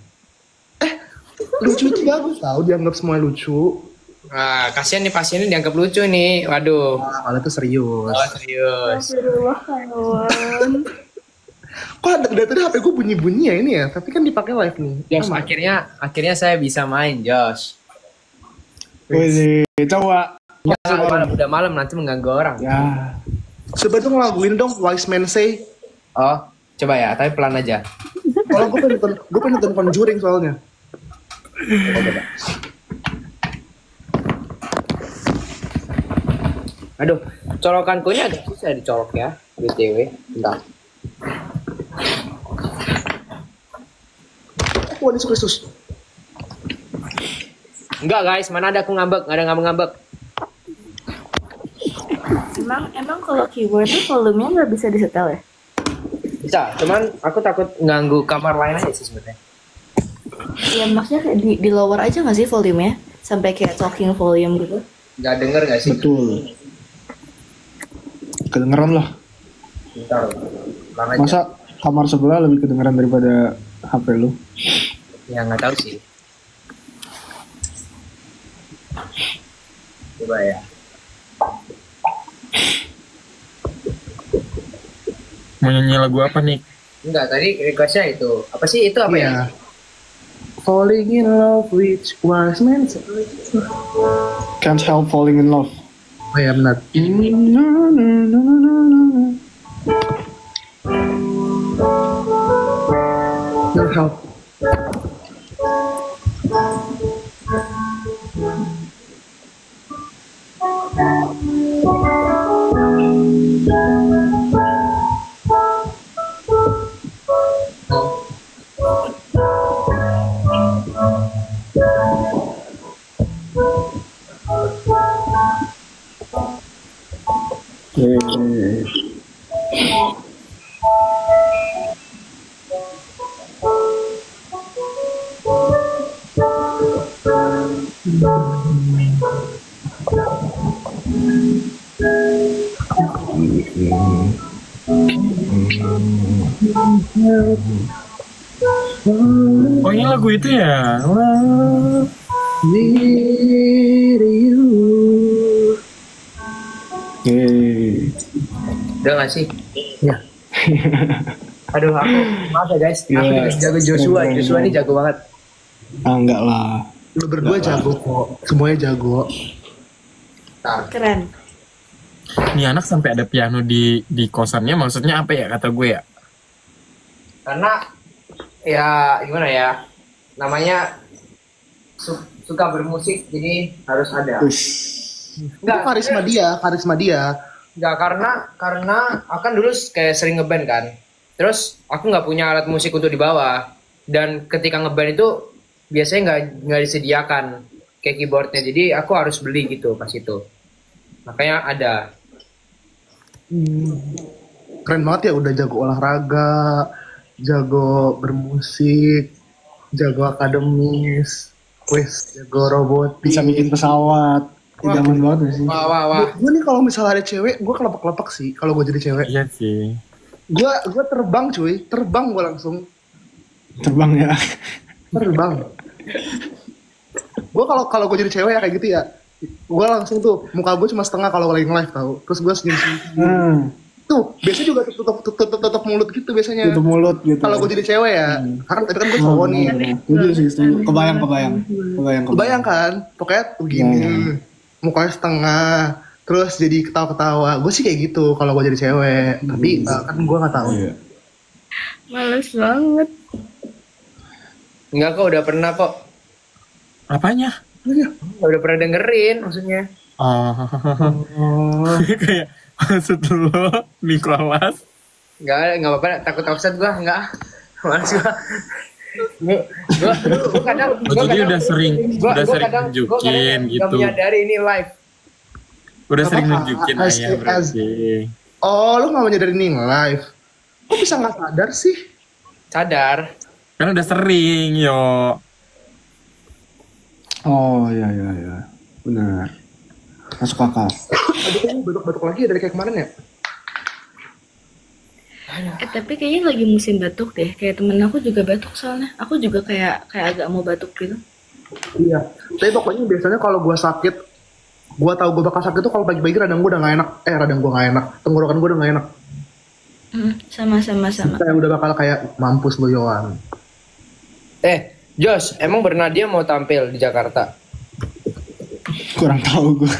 Lucu itu bagus tau, dianggap semua lucu. Wah kasihan nih pasiennya dianggap lucu nih. Waduh. Malah itu serius. Oh serius. Astagfirullah, kawan. Kok dari tadi HP gue bunyi-bunyi ya ini ya, tapi kan dipakai live nih. Jos akhirnya saya bisa main Jos. Wih, coba. Ya, udah malam nanti mengganggu orang. Ya. Coba dong ngelakuin dong Wise Man Say. Oh coba ya tapi pelan aja. Kalau gue pengen nonton Conjuring soalnya. Aduh, colokanku ini agak susah dicolok ya, BTW. Bentar. Wah, Yesus Kristus. Enggak guys, mana ada aku ngambek, nggak ada ngambek-ngambek. Emang kalau keyboard tuh volumenya nggak bisa disetel ya? Bisa, cuman aku takut ganggu kamar lain aja sih sebenarnya. Ya maksudnya kayak di lower aja nggak sih volumenya? Sampai kayak talking volume gitu? Nggak denger nggak sih? Betul. Kedengeran lah. Bentar, lang aja. Masa kamar sebelah lebih kedengeran daripada HP lu? Ya nggak tahu sih. Coba ya. Mau nyanyi lagu apa nih? Enggak, tadi requestnya itu. Apa sih itu apa ya? Iya. Falling in love with wise men. Can't help falling in love. Oh ya benar. Can't help. Oh ini lagu itu ya? Wah. With you. Udah nggak sih? Ya. Aduh, aku maaf ya guys. Aku Ya. jago Joshua. Joshua ini jago banget. Ah enggak lah. Lu berdua jago kok. Semuanya jago. Nah, Keren. Ini anak sampai ada piano di kosannya, maksudnya apa ya kata gue ya? karena ya gimana ya, namanya suka bermusik, jadi harus ada. Itu karisma dia. Enggak, karena akan dulu kayak sering ngeband kan. Terus aku nggak punya alat musik untuk dibawa, dan ketika ngeband itu biasanya nggak disediakan kayak keyboardnya, jadi aku harus beli gitu pas itu. Makanya ada. Keren banget ya, udah jago olahraga, jago bermusik, jago akademis, jago robotik, Bisa bikin pesawat. Idaman banget gak sih? Wah. Gue nih kalau misalnya ada cewek, gue kelepek-kelepek sih kalau gue jadi cewek. Iya sih. Gue terbang cuy, terbang gue langsung. Terbang ya. Terbang. Gue kalau gue jadi cewek ya kayak gitu ya, gue langsung tuh muka gue cuma setengah kalau lagi live tau, terus gue senyum. Tuh biasanya juga tutup mulut gitu biasanya. Tutup mulut gitu. Kalau gue jadi cewek ya, karena tapi kan gue cowok nih. Setuju sih, setuju. Kebayang. Kebayang kan, pokoknya begini, mukanya setengah, terus jadi ketawa-ketawa. Gue sih kayak gitu kalau gue jadi cewek, tapi kan gue nggak tahu. Iya. Males banget. Enggak kok, udah pernah kok. Apanya? Udah pernah dengerin maksudnya. Oh. Kayak maksud lo Nicholas. Enggak apa-apa, takut offset gua, enggak. Males gua. Gua kadang Jadi udah sering kadang nunjukin nggak gitu. menyadari ini live. Udah sering Apa? nunjukin As- ayah berarti. Oh, lu nggak menyadari nih live? Kok bisa nggak sadar sih? Sadar. Kan udah sering yo. Oh iya. Benar. Masuk akal. Aduh, ini batuk-batuk lagi ya dari kayak kemarin ya? Tapi kayaknya lagi musim batuk deh. Kayak temen aku juga batuk soalnya. Aku juga kayak agak mau batuk gitu. Iya. Tapi pokoknya biasanya kalau gue sakit, gue tahu gue bakal sakit tuh kalau pagi-pagi radang gue udah nggak enak. Radang gue nggak enak. Tenggorokan gue udah nggak enak. Sama. Kayak udah bakal kayak mampus lu Yohan. Josh, emang Bernadia mau tampil di Jakarta? Kurang tahu gue.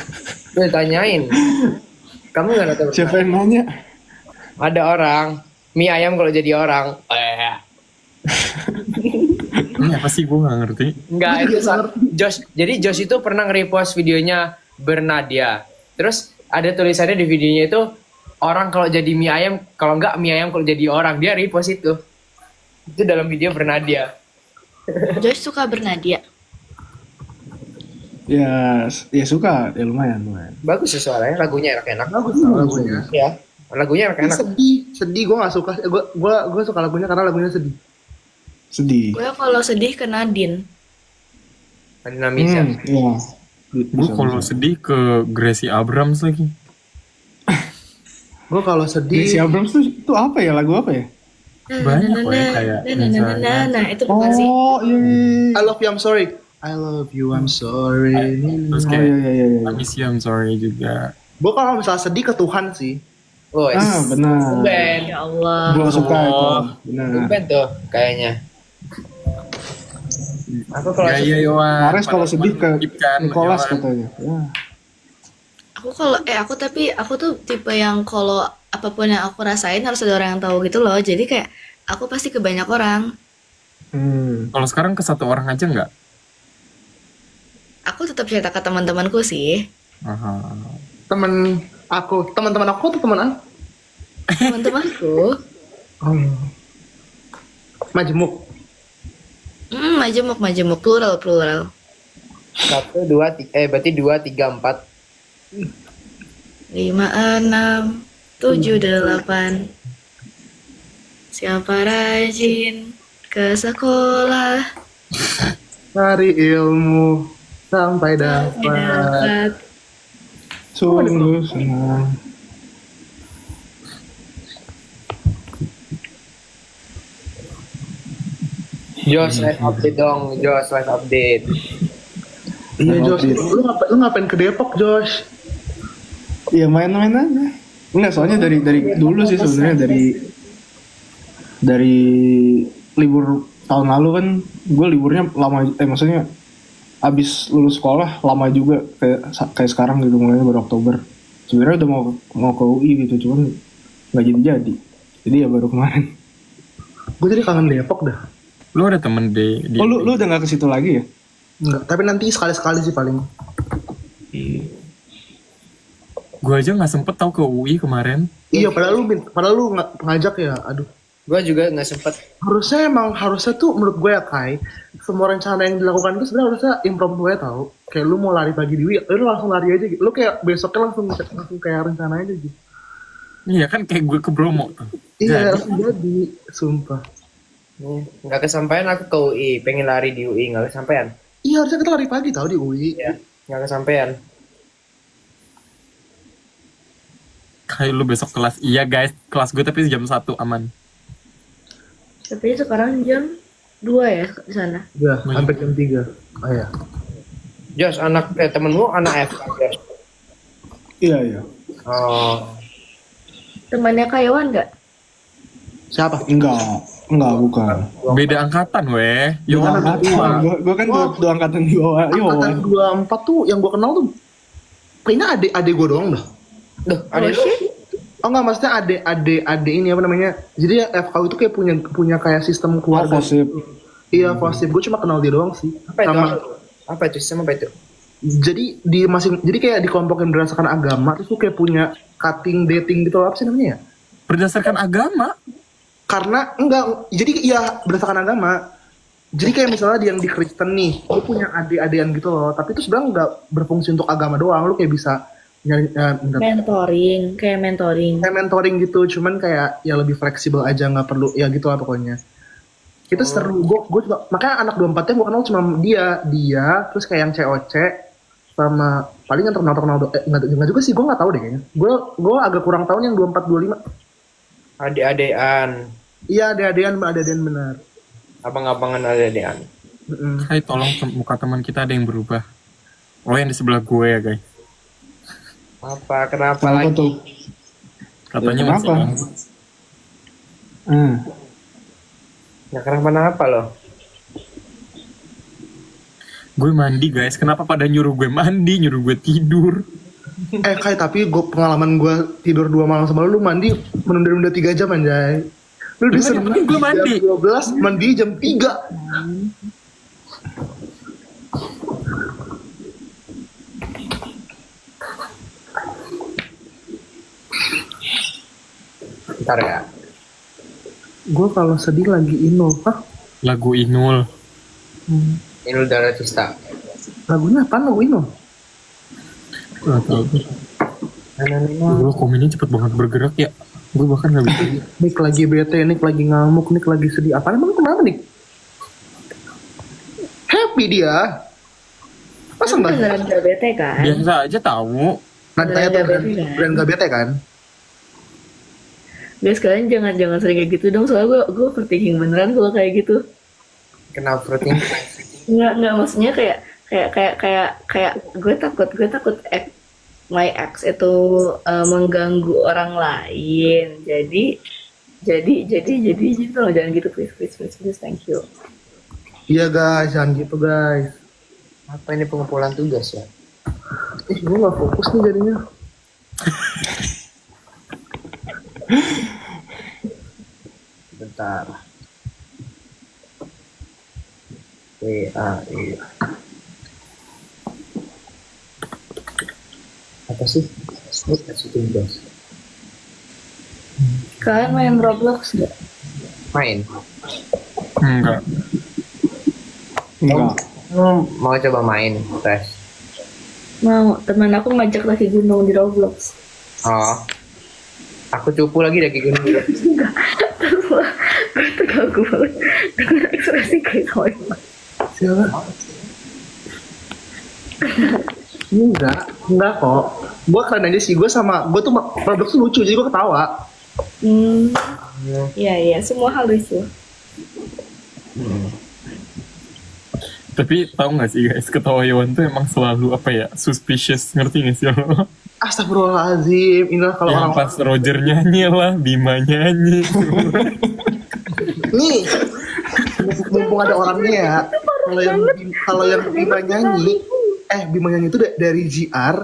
Gue tanyain. Kamu nggak tahu? Siapa yang nanya? Ada orang mie ayam kalau jadi orang. Ini apa sih, gue gak ngerti. Enggak, itu Josh. Jadi Josh itu pernah nge-repost videonya Bernadia. Terus ada tulisannya di videonya itu orang kalau jadi mie ayam, kalau enggak mie ayam kalau jadi orang. Dia repost itu. Itu dalam video Bernadia. Josh suka Bernadia. Ya, ya suka, ya lumayan. Bagus sih suaranya, lagunya enak-enak. Bagus tau lagunya. Ya, lagunya enak-enak. Sedih gue nggak suka. Gue suka lagunya karena lagunya sedih. Sedih. Gue kalau sedih ke Nadine. Nadine Amizah. Iya. Gue kalau sedih ke Gracie Abrams lagi. Gue kalau sedih. Si Abrams tuh apa ya, lagu apa ya? Banyak kok ya, kayak misalnya. Nah, itu bukan sih. Oh, iya. I love you, I'm sorry. I love you, I'm sorry. Terus Oh, kayak iya. I miss you, I'm sorry juga. Gue kalau misalnya sedih ke Tuhan sih. Oh, Benar. band. Ya Allah. Gue suka itu. Oh. Benar. Band tuh kayaknya. Aku kalau Iya, Yohan. Nares kalau sedih ke Nicholas Yohan. katanya. Ya. Aku tuh tipe yang kalau apapun yang aku rasain harus ada orang yang tahu gitu loh. Jadi kayak aku pasti ke banyak orang. Kalau sekarang ke satu orang aja nggak? Aku tetap cerita ke teman-temanku sih. Aha. Temen aku, teman-teman aku tuh teman aku. Teman-temanku. Majemuk. Majemuk, plural. 1, 2, 3, berarti 2, 3, 4. 5, 6, 7, 8. Siapa rajin ke sekolah Cari ilmu sampai dapat. dapat. Sungguh senang. Josh, live update dong. Josh, live update. Iya Josh, lu ngapain ke Depok Josh? Iya main-main aja. Enggak, soalnya dari dulu sih sebenarnya dari libur tahun lalu kan gue liburnya lama, maksudnya abis lulus sekolah lama juga kayak sekarang gitu, mulainya baru Oktober. Sebenarnya udah mau ke UI gitu, cuman nggak jadi. Jadi ya baru kemarin. Gue jadi kangen Depok dah. Lu ada temen di Oh lu udah nggak ke situ lagi ya? Enggak, tapi nanti sekali-sekali sih paling. Gue aja nggak sempet tahu ke UI kemarin. Iya, padahal lu nggak ngajak ya. Aduh. Gue juga nggak sempet. Harusnya tuh menurut gue ya Kai, semua rencana yang dilakukan itu sebenarnya harusnya impromptu ya tau. Kayak lu mau lari pagi di UI, lu langsung lari aja gitu. Lu kayak besoknya langsung kayak rencana aja gitu. Iya kan kayak gue ke Bromo tuh. Iya, langsung jadi, sumpah. Nggak kesampaian aku ke UI. Pengen lari di UI, nggak kesampaian. Iya, harusnya kita lari pagi tau di UI. Ya, nggak kesampaian. Kayak lu besok kelas. Iya guys, kelas gue tapi jam 1 aman. Tapi sekarang jam 2 ya di sana. Iya, sampai jam 3. Oh ya. Josh, temenmu anak F, Josh. Iya. Oh, Temannya Kayawan nggak? Siapa? Enggak, bukan. Beda angkatan weh. Dua Yohan angkatan. Gue kan dua angkatan di bawah. Angkatan 24 tuh yang gue kenal tuh kayaknya adik gue doang dah. Duh, ada lu? Oh enggak, maksudnya adik ini apa namanya? Jadi ya FKU itu kayak punya kayak sistem keluarga. Fosip. Iya, Fosip. Gue cuma kenal dia doang sih. Apa itu? Sama, Apa itu? Sistem apa itu? jadi kayak dikelompokin berdasarkan agama, terus tuh kayak punya cutting dating gitu, apa sih namanya ya? berdasarkan agama. Karena enggak, jadi ya berdasarkan agama. Jadi kayak misalnya yang di Kristen nih, lu punya adik-adian gitu loh, tapi itu sebenarnya nggak berfungsi untuk agama doang, lu kayak bisa nyari Kayak mentoring gitu, cuman kayak ya lebih fleksibel aja, nggak perlu ya gitu lah pokoknya. Itu seru, gue juga makanya anak 24 yang gue kenal cuma dia terus kayak yang COC sama paling yang terkenal nggak juga sih, gue nggak tahu deh kayaknya. Gue agak kurang tahu yang 24 25. Adik-adikan. Iya, adik-adian benar. Abang-abangan adik-adikan. Hai, tolong muka teman kita ada yang berubah. Oh, yang di sebelah gue ya guys. Kenapa Kenapa lagi? tuh? Katanya Ya, masih kenapa? ganggu. Nggak kenapa-napa loh. Gue mandi guys, kenapa pada nyuruh gue mandi, nyuruh gue tidur? Kai, tapi pengalaman gue tidur 2 malam sama lu mandi menunda-nunda 3 jam anjay. Lu disuruh Yang penting gue mandi. jam 12, mandi jam 3. Bentar ya. Gue kalau sedih lagi Inul. Hah? Lagu Inul. Inul Daratista. Lagunya apaan lagu Inul? Gak tau. Gue komennya cepet banget bergerak ya. Gue bahkan gak bisa. Nick lagi bete, Nick lagi ngamuk, Nick lagi sedih. Apaan emang kenapa Nick? Happy dia. Masa enggak? Beneran gak bete kan? Biasa aja tahu. Nadanya tuh Beneran gak bete kan? brand gak bete kan? Guys, kalian jangan sering kayak gitu dong, soalnya gue overthinking beneran kalau kayak gitu. Kenapa overthinking? Nggak maksudnya kayak gue takut my ex itu mengganggu orang lain. Jadi tolong jangan gitu, please, thank you. Iya guys, jangan gitu guys. Apa ini pengumpulan tugas ya? Gue gak fokus nih jadinya. Bentar. WAE. Apa sih? Oh, kasih tugas. Kalian main Roblox nggak? Main. Enggak. Enggak. Mau coba main, tes. Mau, teman aku ngajak lagi gunung di Roblox. Oh. Aku cupu lagi dari gunung. Enggak, gue terganggu banget dengan ekspresi kayak sama. Siapa? Enggak kok. Gue keren aja sih, gue tuh produk tuh lucu, jadi gue ketawa. Iya, semua hal lucu. Tapi tahu nggak sih guys, ketawa Yowan tuh emang selalu apa ya, suspicious, ngerti nggak sih lo? Astagfirullahaladzim, inilah kalau Yang orang pas Roger nyanyi lah, Bima nyanyi. nih, mumpung ada orangnya ya. Kalau yang Bima nyanyi itu dari GR,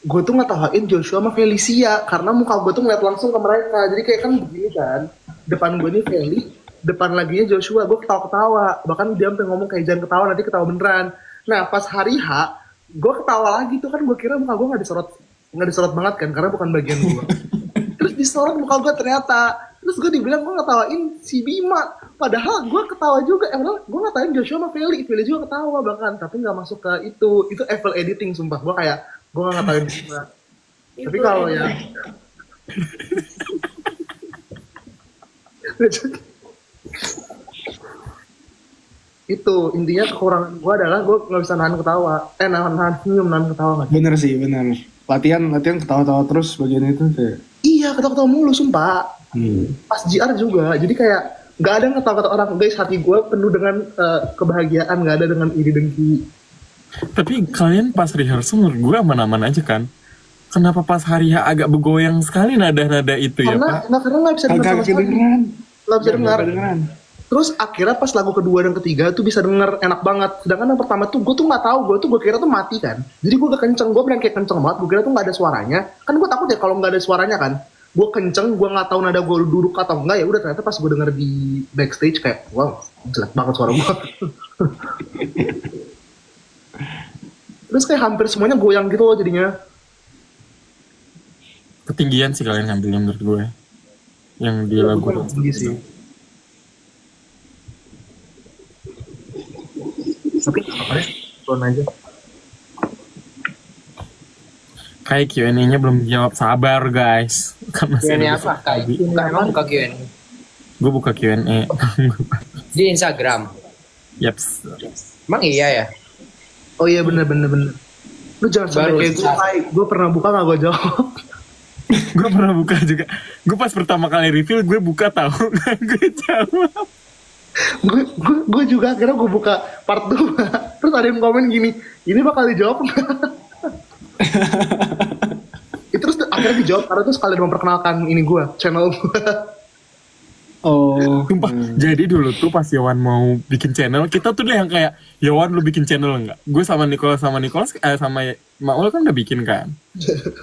gue tuh ngetawain Joshua sama Felicia karena muka gue tuh ngeliat langsung ke mereka. Jadi kayak kan begini kan, depan gue nih Feli, depan laginya Joshua, gue ketawa-ketawa. Bahkan dia sampai ngomong kayak jangan ketawa, nanti ketawa beneran. Nah pas hari H, gue ketawa lagi tuh kan, gue kira muka gue nggak disorot banget kan, karena bukan bagian gue. Terus disorot muka gue ternyata. Terus gue dibilang gue ngetawain si Bima. Padahal gue ketawa juga. Padahal gue ngetawain Joshua sama Feli juga ketawa bahkan. Tapi gak masuk ke itu. Itu evil editing sumpah. Gue kayak, gue gak ngetawain Bima. Tapi kalau ya... itu intinya kekurangan gue adalah gue nggak bisa nahan ketawa, nahan senyum, nahan ketawa nggak. Bener sih, bener. Latihan ketawa-tawa terus bagian itu kayak. Iya, ketawa-ketawa mulu sumpah. Pas GR juga, jadi kayak nggak ada ketawa-ketawa orang. Guys, hati gue penuh dengan kebahagiaan, nggak ada dengan iri dengki. Tapi kalian pas rehearsal menurut gue aman-aman aja kan? Kenapa pas hari H agak begoyang sekali nada-nada itu ya Pak? Karena nggak bisa dengar sama sekali. Nggak bisa dengar. Terus akhirnya pas lagu kedua dan ketiga tuh bisa denger enak banget. Sedangkan yang pertama tuh gue tuh nggak tahu, gue kira tuh mati kan. Jadi gue gak kenceng, gue beneran kayak kenceng banget. Gue kira tuh nggak ada suaranya. Kan gue takut ya kalau nggak ada suaranya kan. Gue kenceng, gue nggak tahu nada gue duduk atau enggak, ya udah ternyata pas gue denger di backstage kayak wow jelek banget suara gue. Terus kayak hampir semuanya goyang gitu loh jadinya. Ketinggian sih kalian ngambilnya menurut gue. Yang di lagu tinggi sih. Tapi apa ya? Turun aja. Kayak Q&A-nya belum jawab, sabar guys. Kan masih Q&A ada apa? Kayak emang buka Q&A? Gue buka Q&A. Di Instagram? Yaps. Emang iya ya? Oh iya bener. Lu jangan sampai kayak gue pernah buka gak gue jawab. Gue pernah buka juga. Gue pas pertama kali reveal gue buka tahu kan gue jawab. Gue juga akhirnya gue buka part 2. Terus ada yang komen gini, ini bakal dijawab nggak? Terus akhirnya dijawab karena itu sekalian memperkenalkan ini gue, channel gue. Oh. Sumpah, jadi dulu tuh pas Yowan mau bikin channel, kita tuh deh yang kayak, Yowan lu bikin channel enggak? Gue sama Nicholas sama Maul kan udah bikin kan?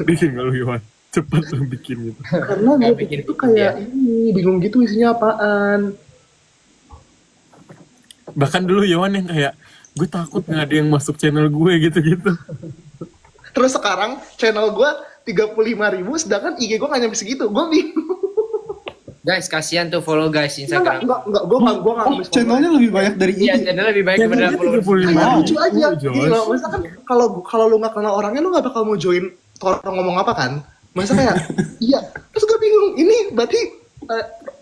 Bikin gak lu Yowan? Cepet lu bikin gitu. Karena gue bikin itu kayak ini, bingung gitu isinya apaan. Bahkan dulu Yowan yang kayak, gue takut gak ada yang masuk channel gue gitu-gitu. Terus sekarang channel gue 35.000, sedangkan IG gue gak nyampe segitu, gue bingung. Guys, kasihan tuh follow guys Instagram. Enggak, gue nggak Oh, channelnya lebih banyak dari Iya, ini. channel lebih baik daripada followers. lucu aja. Gini loh, masa kan kalau lu nggak kenal orangnya lu nggak bakal mau join orang ngomong apa kan? Masa kayak iya. Terus gue bingung, ini berarti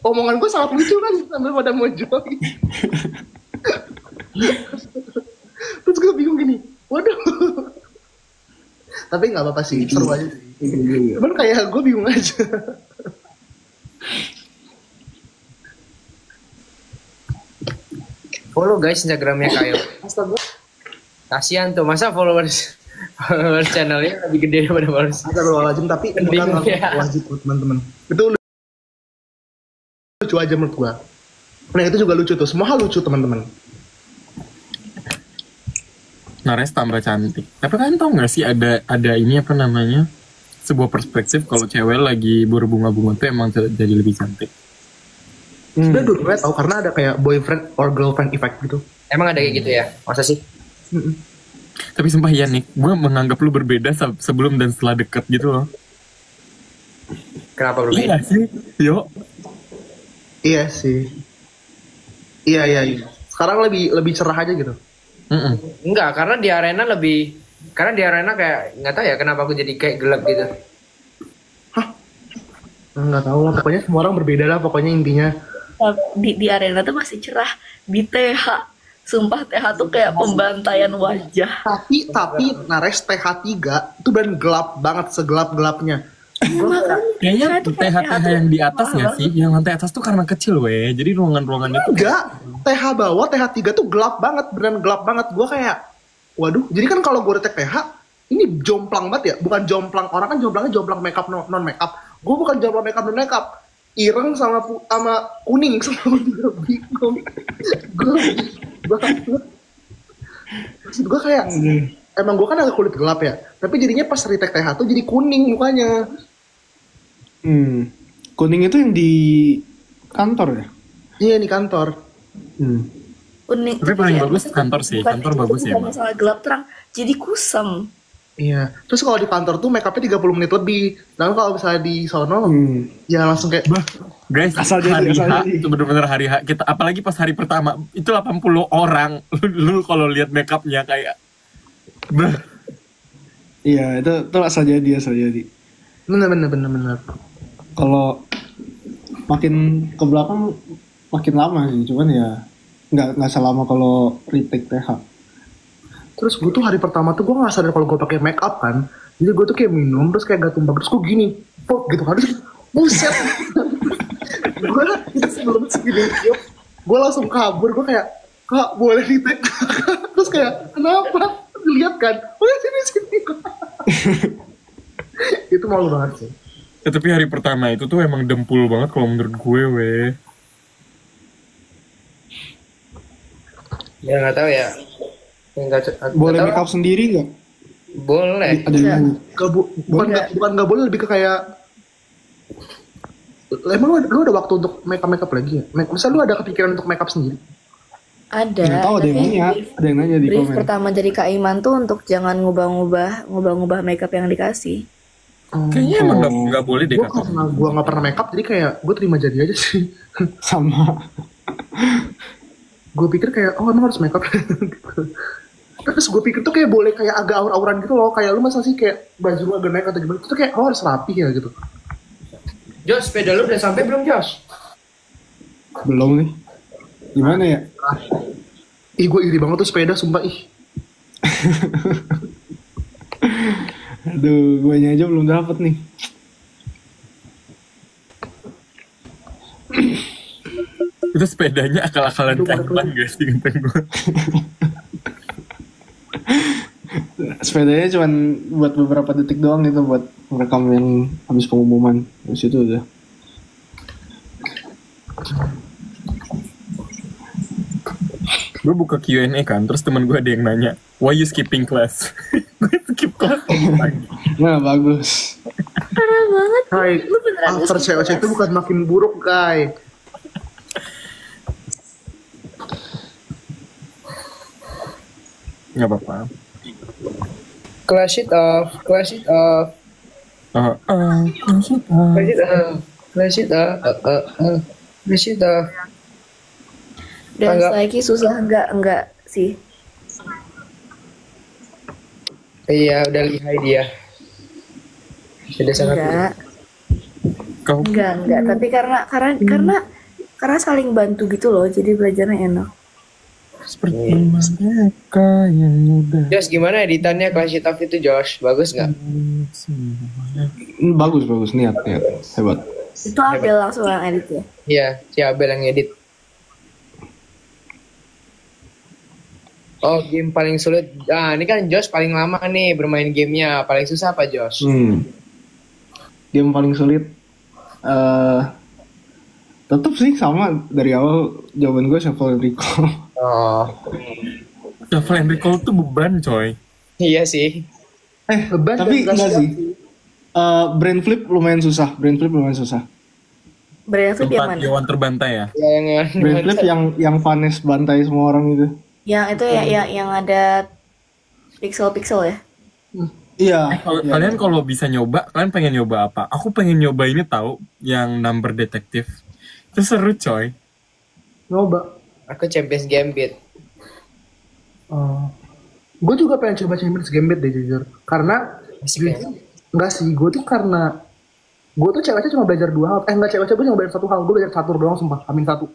omongan gue sangat lucu kan sampai pada mau join. Terus gue bingung gini, waduh. Tapi nggak apa-apa sih, seru aja sih. Cuman kayak gue bingung aja. Follow guys Instagramnya Kayo. Astaga. Kasihan tuh, masa followers channelnya lebih gede daripada followers. Astagfirullahaladzim, tapi bukan wajib buat teman-teman. Itu lucu aja menurut gua. Nah itu juga lucu tuh, semua hal lucu teman-teman. Nares tambah cantik. Tapi kan tau gak sih ada ini apa namanya? Sebuah perspektif kalau cewek lagi berbunga-bunga tuh emang jadi lebih cantik. Sebenernya dulu tau karena ada kayak boyfriend or girlfriend effect gitu. Emang ada kayak gitu ya? Masa sih? Tapi sumpah ya Nick, gue menganggap lu berbeda sebelum dan setelah deket gitu loh. Kenapa berbeda? Iya sih, yo. Iya sih. Iya. Sekarang lebih cerah aja gitu. Enggak, karena di arena kayak nggak tahu ya kenapa aku jadi kayak gelap gitu. Nggak tahu lah, pokoknya semua orang berbeda lah, pokoknya intinya. Di arena tuh masih cerah. Di TH, sumpah TH tuh kayak pembantaian wajah. Tapi Nares TH3 itu bener gelap banget, segelap-gelapnya. Kayaknya TH yang di atas nggak sih? Yang lantai atas tuh karena kecil weh, jadi ruangan-ruangannya tuh Enggak, TH bawah, TH3 tuh gelap banget, beneran gelap banget. Gue kayak, waduh, jadi kan kalau gue detek TH, ini jomplang banget ya, bukan jomplang, orang kan jomplangnya jomplang makeup non makeup. Gue bukan jomplang makeup non makeup, ireng sama kuning, sama gue bingung. Gue kayak, emang gue kan agak kulit gelap ya, tapi jadinya pas retake TH tuh jadi kuning mukanya. Kuning itu yang di kantor ya? Iya di kantor. Kuning. Tapi paling bagus kantor sih, kantor bagus ya. Bukan masalah gelap terang, jadi kusam. Iya, terus kalau di kantor tuh make upnya 30 menit lebih. Dan kalau misalnya di sono, ya langsung kayak, Guys, Asal hari jadi. H itu bener-bener hari H. Kita apalagi pas hari pertama itu 80 orang. Lu kalau lihat makeupnya kayak, Iya, itu asal jadi. bener. Kalau makin ke belakang makin lama sih, cuman ya nggak selama kalau retake TH. Terus gue tuh hari pertama tuh gue gak sadar kalau gue pakai make up kan. Jadi gue tuh kayak minum, terus kayak gak tumbang. Terus gue gini, pok gitu kan. Terus buset. Gue itu sebelum segini, gue langsung kabur. Gue kayak, Kak boleh di-take. Terus kayak, kenapa? Lihat kan, oh ya sini. Itu malu banget sih. ya, tapi hari pertama itu tuh emang dempul banget kalau menurut gue weh. Ya nggak tahu ya. Boleh make up sendiri nggak? Boleh. Ada yang Bukan nggak boleh, lebih ke kayak, emang lu ada waktu untuk make up lagi ya? Masa lu ada kepikiran untuk make up sendiri? Ada. nggak tahu, ada yang nanya di Brief komen. pertama dari Kak Iman tuh untuk jangan ngubah makeup yang dikasih. Kayaknya emang nggak boleh deh Gue kata. karena gue nggak pernah make up, jadi kayak gue terima jadi aja sih. Sama. Gue pikir kayak, oh emang harus make up. Terus gue pikir tuh kayak boleh kayak agak aur-auran gitu loh. Kayak lu masa sih kayak baju lu agak naik atau gimana. Itu kayak, oh harus rapi ya gitu. Jos, sepeda lu udah sampai belum Jos? Belum nih. Gimana ya? Ih gue iri banget tuh sepeda, sumpah ih. Aduh, gue aja belum dapet nih. Itu sepedanya akal-akalan cangklan gak sih kata gue. Sepedanya cuma buat beberapa detik doang itu, buat merekam yang habis pengumuman. Terus itu udah. Gue buka Q&A kan, terus teman gue ada yang nanya, why you skipping class? Gue skip class lagi. Nah, bagus. Parah banget. Hai, Lu beneran after cewek itu bukan makin buruk, guys. Gak apa-apa. Clash it off. Clash it off. Rashida, Rashida. Dan Enggak. lagi susah enggak sih. Iya, udah lihai dia. Sudah sangat Enggak. Kau Enggak, tapi karena saling bantu gitu loh, jadi belajarnya enak. seperti mereka yang muda. Josh, gimana editannya Clash It Up itu, Josh? Bagus nggak? Bagus niat hebat. Itu Abel langsung yang edit ya. Iya, si Abel yang edit. Oh, game paling sulit. Ah, ini kan Josh paling lama nih bermain gamenya. Paling susah apa, Josh? Game paling sulit tetap sih sama dari awal jawaban gue Shuffle and Recall. Oh, Shuffle and Recall tuh beban coy. iya sih. Beban Tapi dan enggak sih. Brain flip lumayan susah. Brand flip yang Tempat mana? Yowan terbantai ya. Ya, yang Brain flip yang Vanes bantai semua orang itu. Yang itu ya yang ada pixel-pixel ya. Iya. Kalian kalau bisa nyoba, kalian pengen nyoba apa? Aku pengen nyoba ini tahu yang number detektif. Itu seru coy. nyoba. Aku Champions Gambit. Gue juga pengen coba Champions Gambit deh jujur. Karena enggak sih, gue tuh karena gue tuh ceweknya cuma belajar 2 hal. Enggak, cewek-cewek cuma belajar 1 hal. Gue belajar catur doang sumpah, amin 1.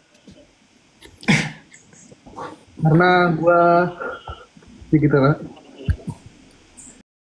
Karena gue ya gitu lah.